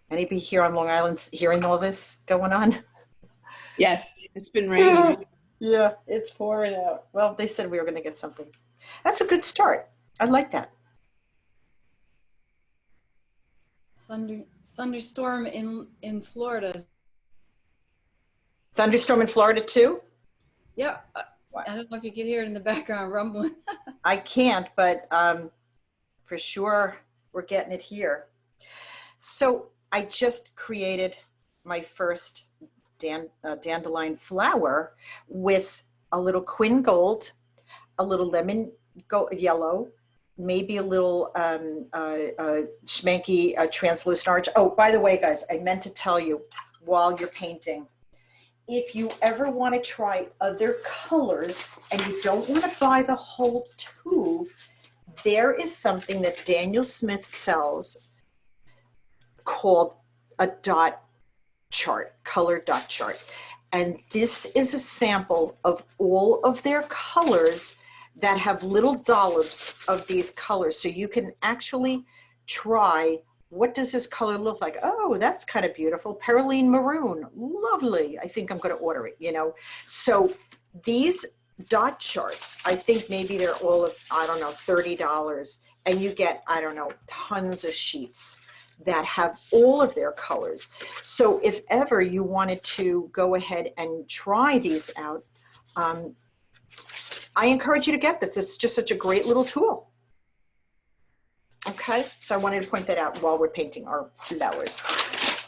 [SPEAKER 1] Anybody here on Long Island hearing all this going on?
[SPEAKER 13] Yes, it's been raining.
[SPEAKER 1] Yeah, it's pouring out. Well, they said we were going to get something. That's a good start. I like that.
[SPEAKER 3] Thunderstorm in Florida.
[SPEAKER 1] Thunderstorm in Florida too?
[SPEAKER 3] Yeah, I don't know if you can hear it in the background rumbling.
[SPEAKER 1] I can't, but for sure we're getting it here. So I just created my first dandelion flower with a little Quinn Gold, a little lemon yellow, maybe a little schmanky translucent orange. Oh, by the way, guys, I meant to tell you while you're painting, if you ever want to try other colors and you don't want to buy the whole tube, there is something that Daniel Smith sells called a dot chart, color dot chart. And this is a sample of all of their colors that have little dollops of these colors. So you can actually try, what does this color look like? Oh, that's kind of beautiful. Perylene maroon, lovely. I think I'm going to order it, you know. So these dot charts. I think maybe they're all of, I don't know, $30. And you get, I don't know, tons of sheets that have all of their colors. So if ever you wanted to go ahead and try these out, I encourage you to get this. It's just such a great little tool. Okay, so I wanted to point that out while we're painting our 2 hours.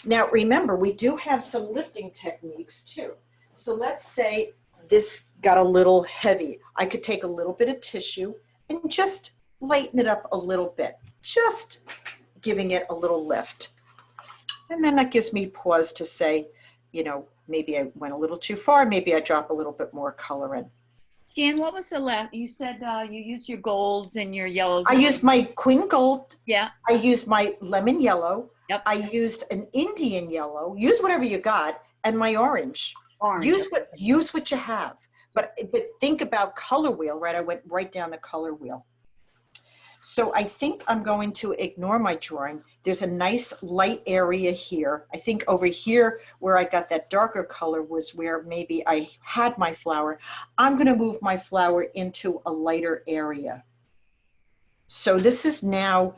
[SPEAKER 1] Now remember, we do have some lifting techniques too. So let's say this got a little heavy. I could take a little bit of tissue and just lighten it up a little bit, just giving it a little lift. And then that gives me pause to say, you know, maybe I went a little too far, maybe I drop a little bit more color in.
[SPEAKER 2] Jan, what was the last, you said you used your golds and your yellows.
[SPEAKER 1] I used my Queen Gold.
[SPEAKER 2] Yeah.
[SPEAKER 1] I used my lemon yellow.
[SPEAKER 2] Yep.
[SPEAKER 1] I used an Indian yellow. Use whatever you got, and my orange.
[SPEAKER 2] Orange.
[SPEAKER 1] Use what you have. But think about color wheel, right? I went right down the color wheel. So I think I'm going to ignore my drawing. There's a nice light area here. I think over here where I got that darker color was where maybe I had my flower. I'm going to move my flower into a lighter area. So this is now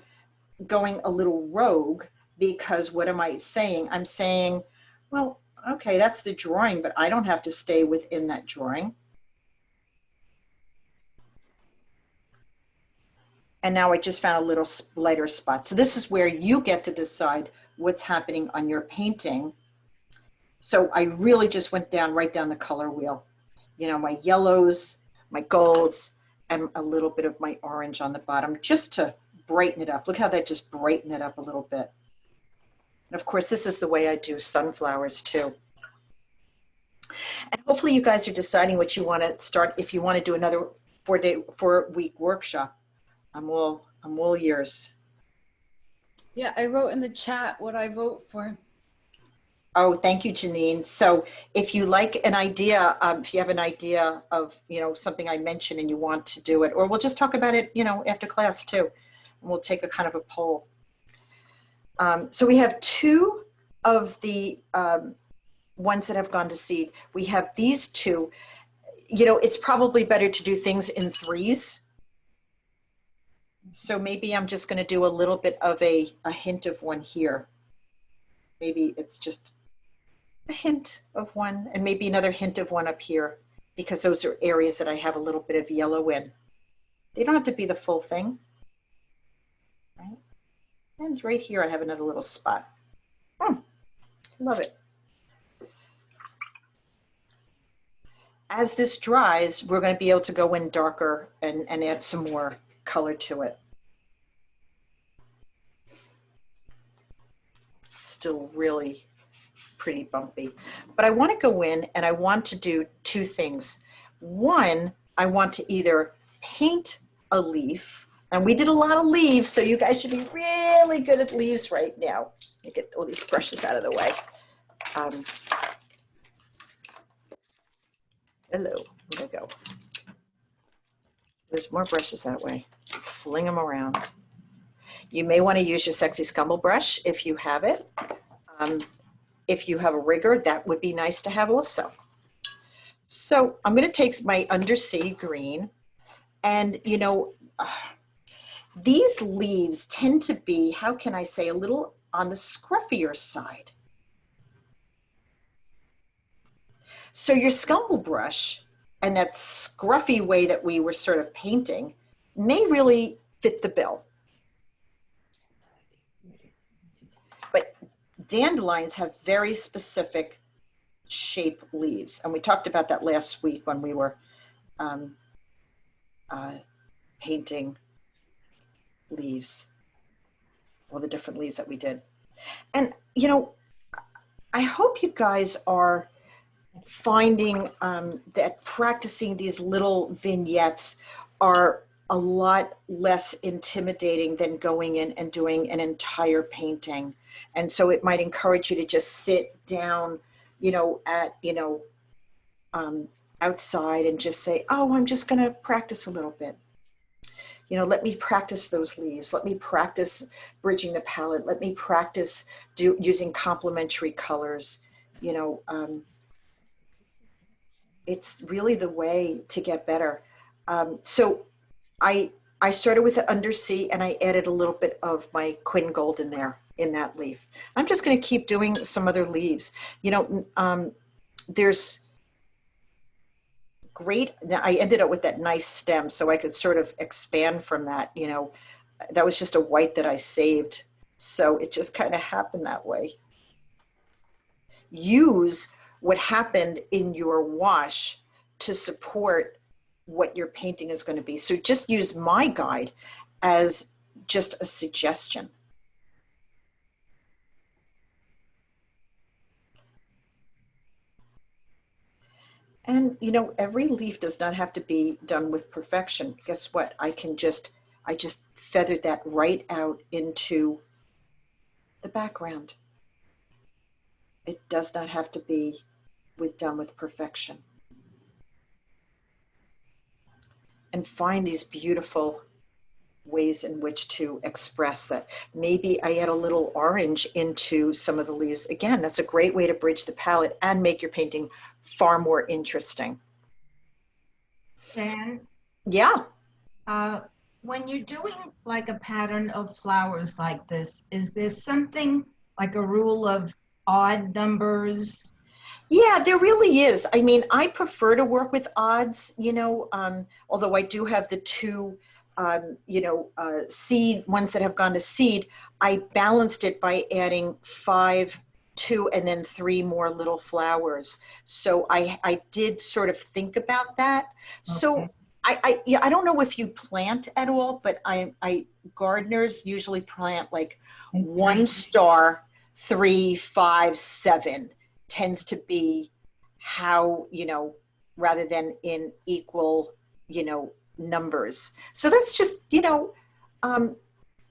[SPEAKER 1] going a little rogue, because what am I saying? I'm saying, well, okay, that's the drawing, but I don't have to stay within that drawing. And now I just found a little lighter spot. So this is where you get to decide what's happening on your painting. So I really just went right down the color wheel. You know, my yellows, my golds, and a little bit of my orange on the bottom, just to brighten it up. Look how that just brightened it up a little bit. And of course, this is the way I do sunflowers too. And hopefully you guys are deciding what you want to start. If you want to do another 4-week workshop, I'm all ears.
[SPEAKER 3] Yeah, I wrote in the chat what I vote for.
[SPEAKER 1] Oh, thank you, Janine. So if you like an idea, if you have an idea of, you know, something I mentioned and you want to do it, or we'll just talk about it, you know, after class too, and we'll take a kind of a poll. So we have 2 of the ones that have gone to seed. We have these 2. You know, it's probably better to do things in 3s. So maybe I'm just going to do a little bit of a hint of one here. Maybe it's just a hint of one, and maybe another hint of one up here, because those are areas that I have a little bit of yellow in. They don't have to be the full thing, right? And right here I have another little spot. Love it. As this dries, we're going to be able to go in darker and add some more color to it. Still really pretty bumpy, but I want to go in and I want to do 2 things. One, I want to either paint a leaf, and we did a lot of leaves, so you guys should be really good at leaves right now. Let me get all these brushes out of the way. Hello, there we go. There's more brushes that way. Fling them around. You may want to use your Sexy Scumble brush if you have it. If you have a rigger, that would be nice to have also. So I'm going to take my undersea green, and you know, these leaves tend to be, how can I say, a little on the scruffier side. So your Scumble brush and that scruffy way that we were sort of painting may really fit the bill. But dandelions have very specific shape leaves. And we talked about that last week when we were painting leaves, all the different leaves that we did. And, you know, I hope you guys are finding that practicing these little vignettes are a lot less intimidating than going in and doing an entire painting. And so it might encourage you to just sit down, you know, at, you know, outside and just say, oh, I'm just going to practice a little bit. You know, let me practice those leaves. Let me practice bridging the palette. Let me practice using complementary colors, you know. it's really the way to get better. So I started with the undersea and I added a little bit of my Quinn Gold in there in that leaf. I'm just going to keep doing some other leaves. You know, there's great, I ended up with that nice stem so I could sort of expand from that, you know, that was just a white that I saved. So it just kind of happened that way. Use what happened in your wash to support what your painting is going to be. So just use my guide as just a suggestion. And you know, every leaf does not have to be done with perfection. Guess what? I just feathered that right out into the background. It does not have to be done with perfection. And find these beautiful ways in which to express that. Maybe I add a little orange into some of the leaves. Again, that's a great way to bridge the palette and make your painting far more interesting.
[SPEAKER 14] Dan,
[SPEAKER 1] Yeah.
[SPEAKER 14] when you're doing like a pattern of flowers like this, is there something like a rule of odd numbers?
[SPEAKER 1] Yeah, there really is. I mean, I prefer to work with odds, you know, although I do have the two, seed ones that have gone to seed. I balanced it by adding 5, 2, and then 3 more little flowers. So I did sort of think about that. So I don't know if you plant at all, but I gardeners usually plant like 1 star, 3, 5, 7 tends to be how, you know, rather than in equal, you know, numbers. So that's just, you know,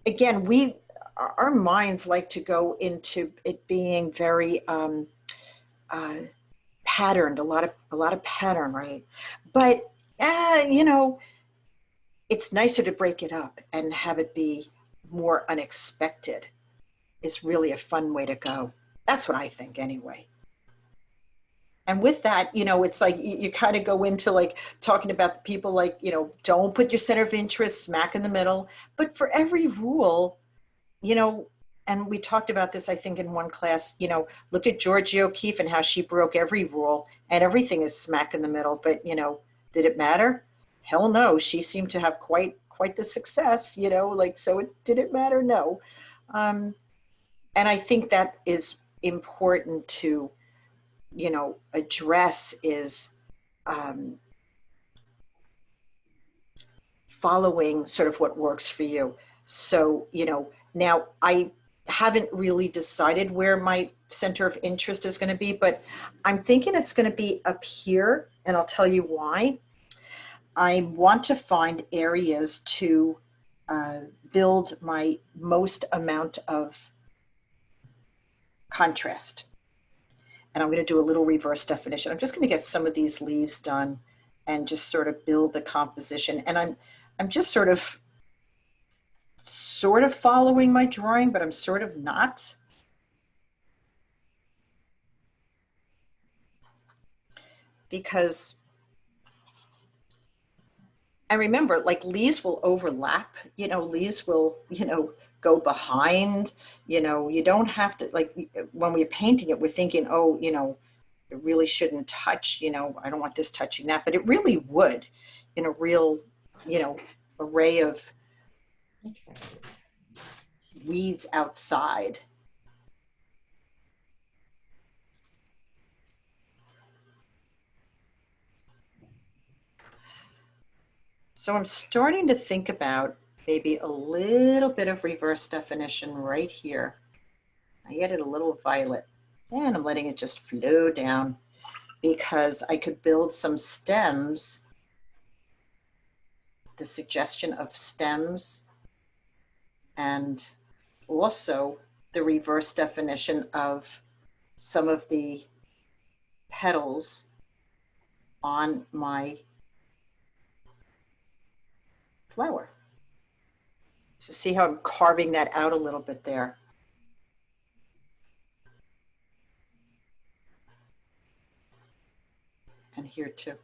[SPEAKER 1] again, our minds like to go into it being very patterned, a lot of pattern, right? But you know, it's nicer to break it up and have it be more unexpected. Is really a fun way to go. That's what I think anyway. And with that, you know, it's like you kind of go into like talking about the people like, you know, don't put your center of interest smack in the middle. But for every rule, you know, and we talked about this, I think, in one class, you know, look at Georgia O'Keeffe and how she broke every rule and everything is smack in the middle. But, you know, did it matter? Hell no. She seemed to have quite the success, you know, like, so did it matter? No. And I think that is important to, you know, address is following sort of what works for you. So, you know, now I haven't really decided where my center of interest is going to be, but I'm thinking it's going to be up here, and I'll tell you why. I want to find areas to build my most amount of contrast. And I'm going to do a little reverse definition. I'm just going to get some of these leaves done and just sort of build the composition. And I'm just sort of following my drawing, but I'm sort of not. Because, and remember, like leaves will overlap, you know, leaves will, you know, go behind, you know, you don't have to, like, when we're painting it, we're thinking, oh, you know, it really shouldn't touch, you know, I don't want this touching that, but it really would in a real, you know, array of weeds outside. So I'm starting to think about maybe a little bit of reverse definition right here. I added a little violet and I'm letting it just flow down because I could build some stems, the suggestion of stems, and also the reverse definition of some of the petals on my flower. So see how I'm carving that out a little bit there. and here too.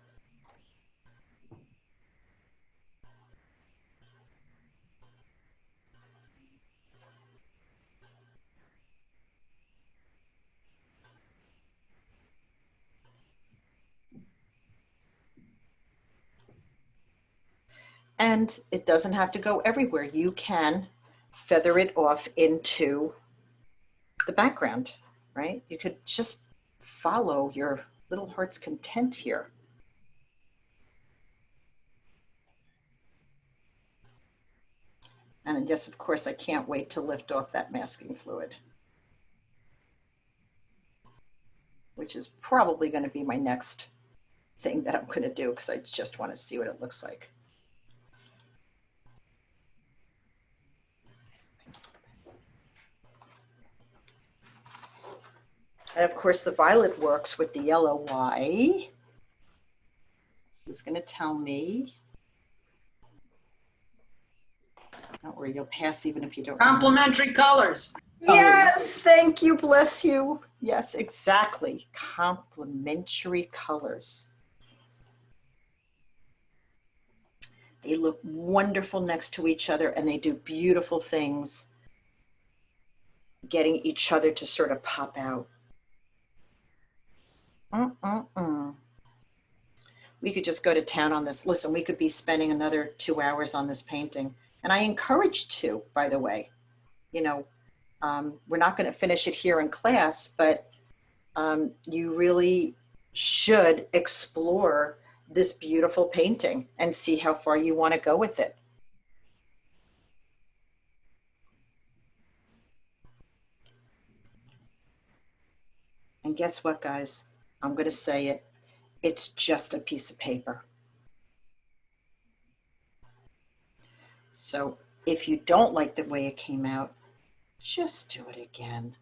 [SPEAKER 1] And it doesn't have to go everywhere. You can feather it off into the background, right? You could just follow your little heart's content here. And yes, of course, I can't wait to lift off that masking fluid, which is probably going to be my next thing that I'm going to do because I just want to see what it looks like. And of course, the violet works with the yellow. Why? Who's going to tell me? Don't worry, you'll pass even if you don't.
[SPEAKER 10] Complementary colors.
[SPEAKER 1] Yes, thank you, bless you. Yes, exactly. Complementary colors. They look wonderful next to each other and they do beautiful things, getting each other to sort of pop out. We could just go to town on this. Listen, we could be spending another 2 hours on this painting. And I encourage to, by the way. You know, we're not going to finish it here in class, but you really should explore this beautiful painting and see how far you want to go with it. And guess what, guys? I'm going to say it. It's just a piece of paper. So if you don't like the way it came out, just do it again.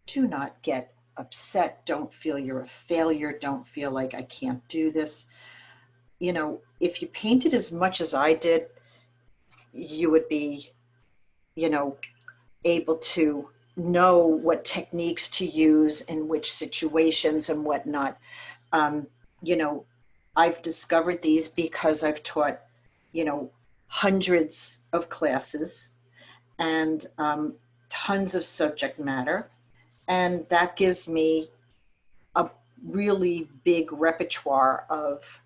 [SPEAKER 1] Do not get upset. Don't feel you're a failure. Don't feel like I can't do this. You know, if you painted as much as I did, you would be, you know, able to know what techniques to use in which situations and whatnot. You know, I've discovered these because I've taught, you know, hundreds of classes and tons of subject matter. And that gives me a really big repertoire of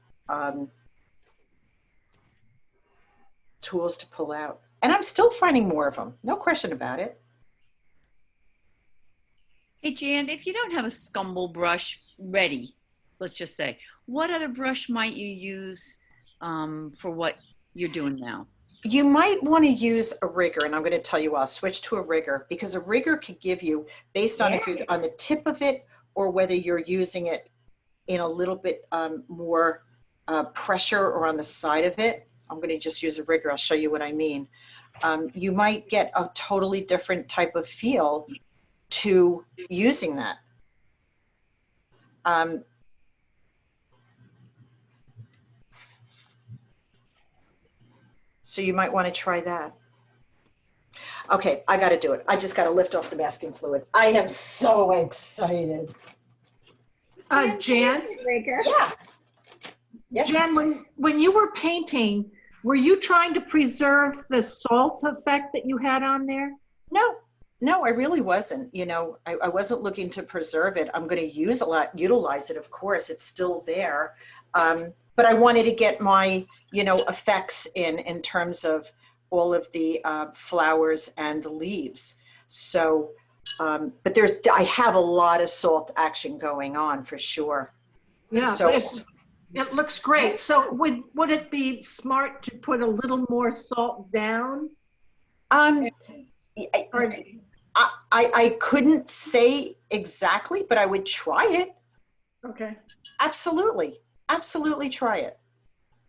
[SPEAKER 1] tools to pull out. And I'm still finding more of them, no question about it.
[SPEAKER 2] Hey, Jan, if you don't have a scumble brush ready, let's just say, what other brush might you use for what you're doing now?
[SPEAKER 1] You might want to use a rigger, and I'm going to tell you, I'll switch to a rigger because a rigger could give you, based on if you're on the tip of it or whether you're using it in a little bit more pressure or on the side of it. I'm going to just use a rigger. I'll show you what I mean. You might get a totally different type of feel to using that. So you might want to try that. Okay, I got to do it. I just got to lift off the masking fluid. I am so excited.
[SPEAKER 7] Jan?
[SPEAKER 1] Yeah. Yes.
[SPEAKER 7] Jan, when you were painting, were you trying to preserve the salt effect that you had on there?
[SPEAKER 1] No, I really wasn't. You know, I wasn't looking to preserve it. I'm going to utilize it, of course. It's still there. But I wanted to get my, you know, effects in terms of all of the flowers and the leaves. So, but I have a lot of salt action going on for sure.
[SPEAKER 7] Yeah,
[SPEAKER 1] so,
[SPEAKER 7] it looks great. So would it be smart to put a little more salt down?
[SPEAKER 1] I couldn't say exactly, but I would try it.
[SPEAKER 7] Okay.
[SPEAKER 1] Absolutely. Absolutely try it.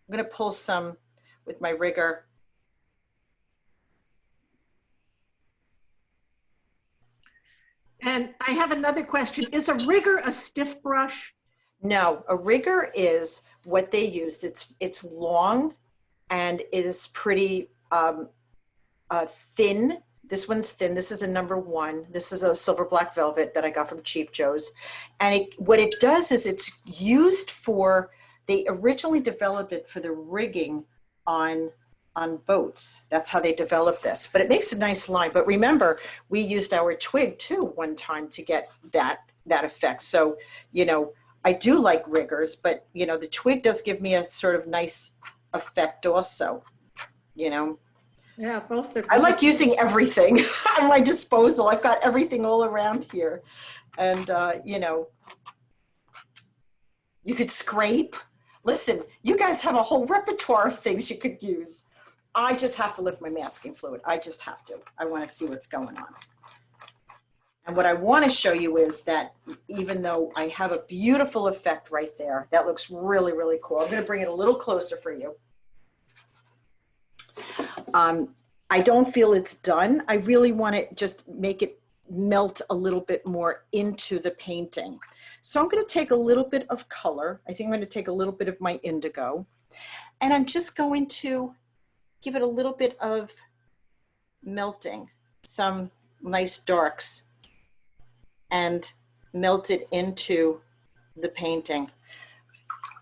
[SPEAKER 1] I'm going to pull some with my rigger.
[SPEAKER 7] And I have another question. Is a rigger a stiff brush?
[SPEAKER 1] No, a rigger is what they use. It's long and is pretty thin This one's thin. This is a number 1. This is a silver black velvet that I got from Cheap Joe's. And what it does is it's used for, they originally developed it for the rigging on boats. That's how they developed this. But it makes a nice line. But remember, we used our twig too one time to get that effect. So, you know, I do like riggers, but you know, the twig does give me a sort of nice effect also, you know.
[SPEAKER 7] Yeah, both are.
[SPEAKER 1] I like using everything at my disposal. I've got everything all around here. And, you know, you could scrape. Listen, you guys have a whole repertoire of things you could use. I just have to lift my masking fluid. I just have to. I want to see what's going on. And what I want to show you is that even though I have a beautiful effect right there, that looks really, really cool. I'm going to bring it a little closer for you. I don't feel it's done. I really want to just make it melt a little bit more into the painting. So I'm going to take a little bit of color. I think I'm going to take a little bit of my indigo. And I'm just going to give it a little bit of melting, some nice darks, and melt it into the painting.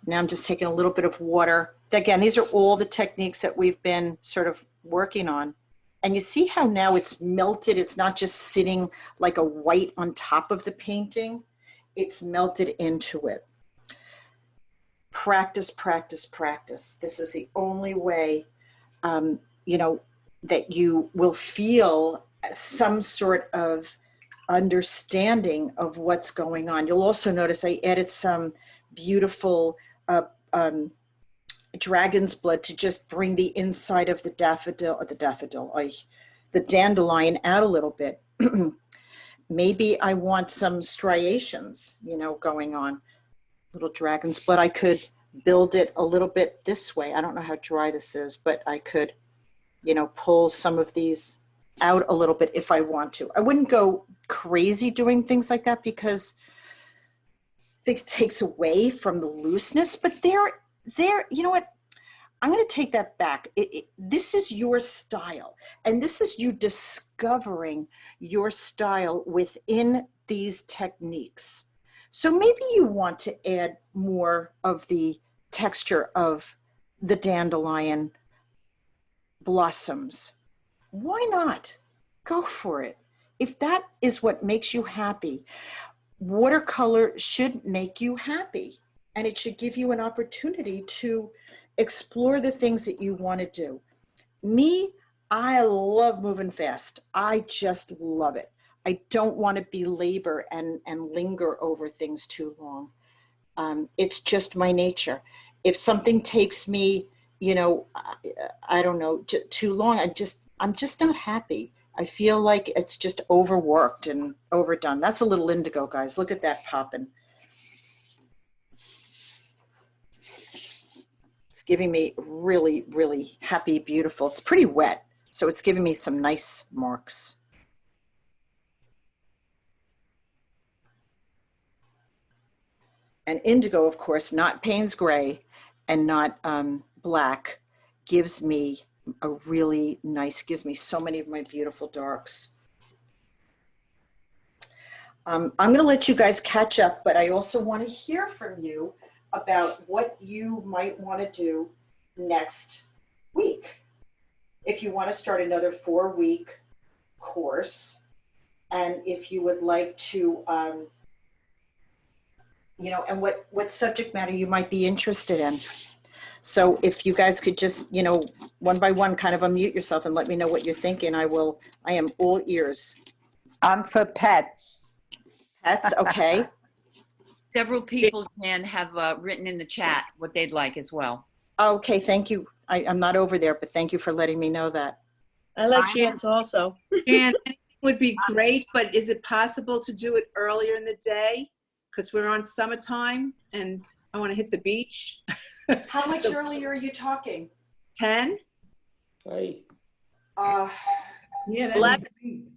[SPEAKER 1] Now I'm just taking a little bit of water. Again, these are all the techniques that we've been sort of working on. And you see how now it's melted. It's not just sitting like a white on top of the painting. It's melted into it. Practice, practice, practice. This is the only way, you know, that you will feel some sort of understanding of what's going on. You'll also notice I added some beautiful dragon's blood to just bring the inside of the the dandelion out a little bit. Maybe I want some striations, you know, going on. Little dragon's blood. I could build it a little bit this way. I don't know how dry this is, but I could, you know, pull some of these out a little bit if I want to. I wouldn't go crazy doing things like that because it takes away from the looseness, but there, you know what? I'm going to take that back. This is your style, and this is you discovering your style within these techniques. So maybe you want to add more of the texture of the dandelion blossoms. Why not? Go for it. If that is what makes you happy, watercolor should make you happy, and it should give you an opportunity to explore the things that you want to do. Me, I love moving fast. I just love it. I don't want to belabor and linger over things too long. It's just my nature. If something takes me, you know, I don't know, too long, I'm just not happy. I feel like it's just overworked and overdone. That's a little indigo, guys. Look at that popping. It's giving me really, really happy, beautiful. It's pretty wet, so it's giving me some nice marks. And indigo, of course, not Payne's gray and not black, gives me a really nice, gives me so many of my beautiful darks. I'm going to let you guys catch up, but I also want to hear from you about what you might want to do next week. If you want to start another 4-week course, and if you would like to, you know, and what subject matter you might be interested in. So if you guys could just, you know, one by one kind of unmute yourself and let me know what you're thinking, I am all ears.
[SPEAKER 15] I'm for pets.
[SPEAKER 1] Pets, okay.
[SPEAKER 2] Several people, Jan, have written in the chat what they'd like as well.
[SPEAKER 1] Okay, thank you. I'm not over there, but thank you for letting me know that.
[SPEAKER 3] I like chance also.
[SPEAKER 13] And it would be great, but is it possible to do it earlier in the day? Because we're on summertime and I want to hit the beach.
[SPEAKER 1] How much earlier are you talking?
[SPEAKER 13] 10?
[SPEAKER 6] Right.
[SPEAKER 7] Yeah,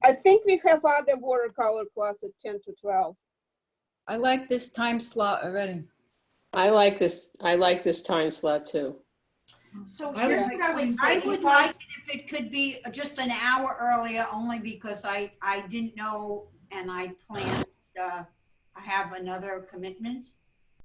[SPEAKER 16] I think we have other watercolor class at 10 to 12.
[SPEAKER 3] I like this time slot already.
[SPEAKER 6] I like this time slot too.
[SPEAKER 1] So
[SPEAKER 14] I
[SPEAKER 1] here's
[SPEAKER 14] would
[SPEAKER 1] what I would say.
[SPEAKER 8] I would like it if if it could be just an hour earlier, only because I didn't know and I planned, I have another commitment.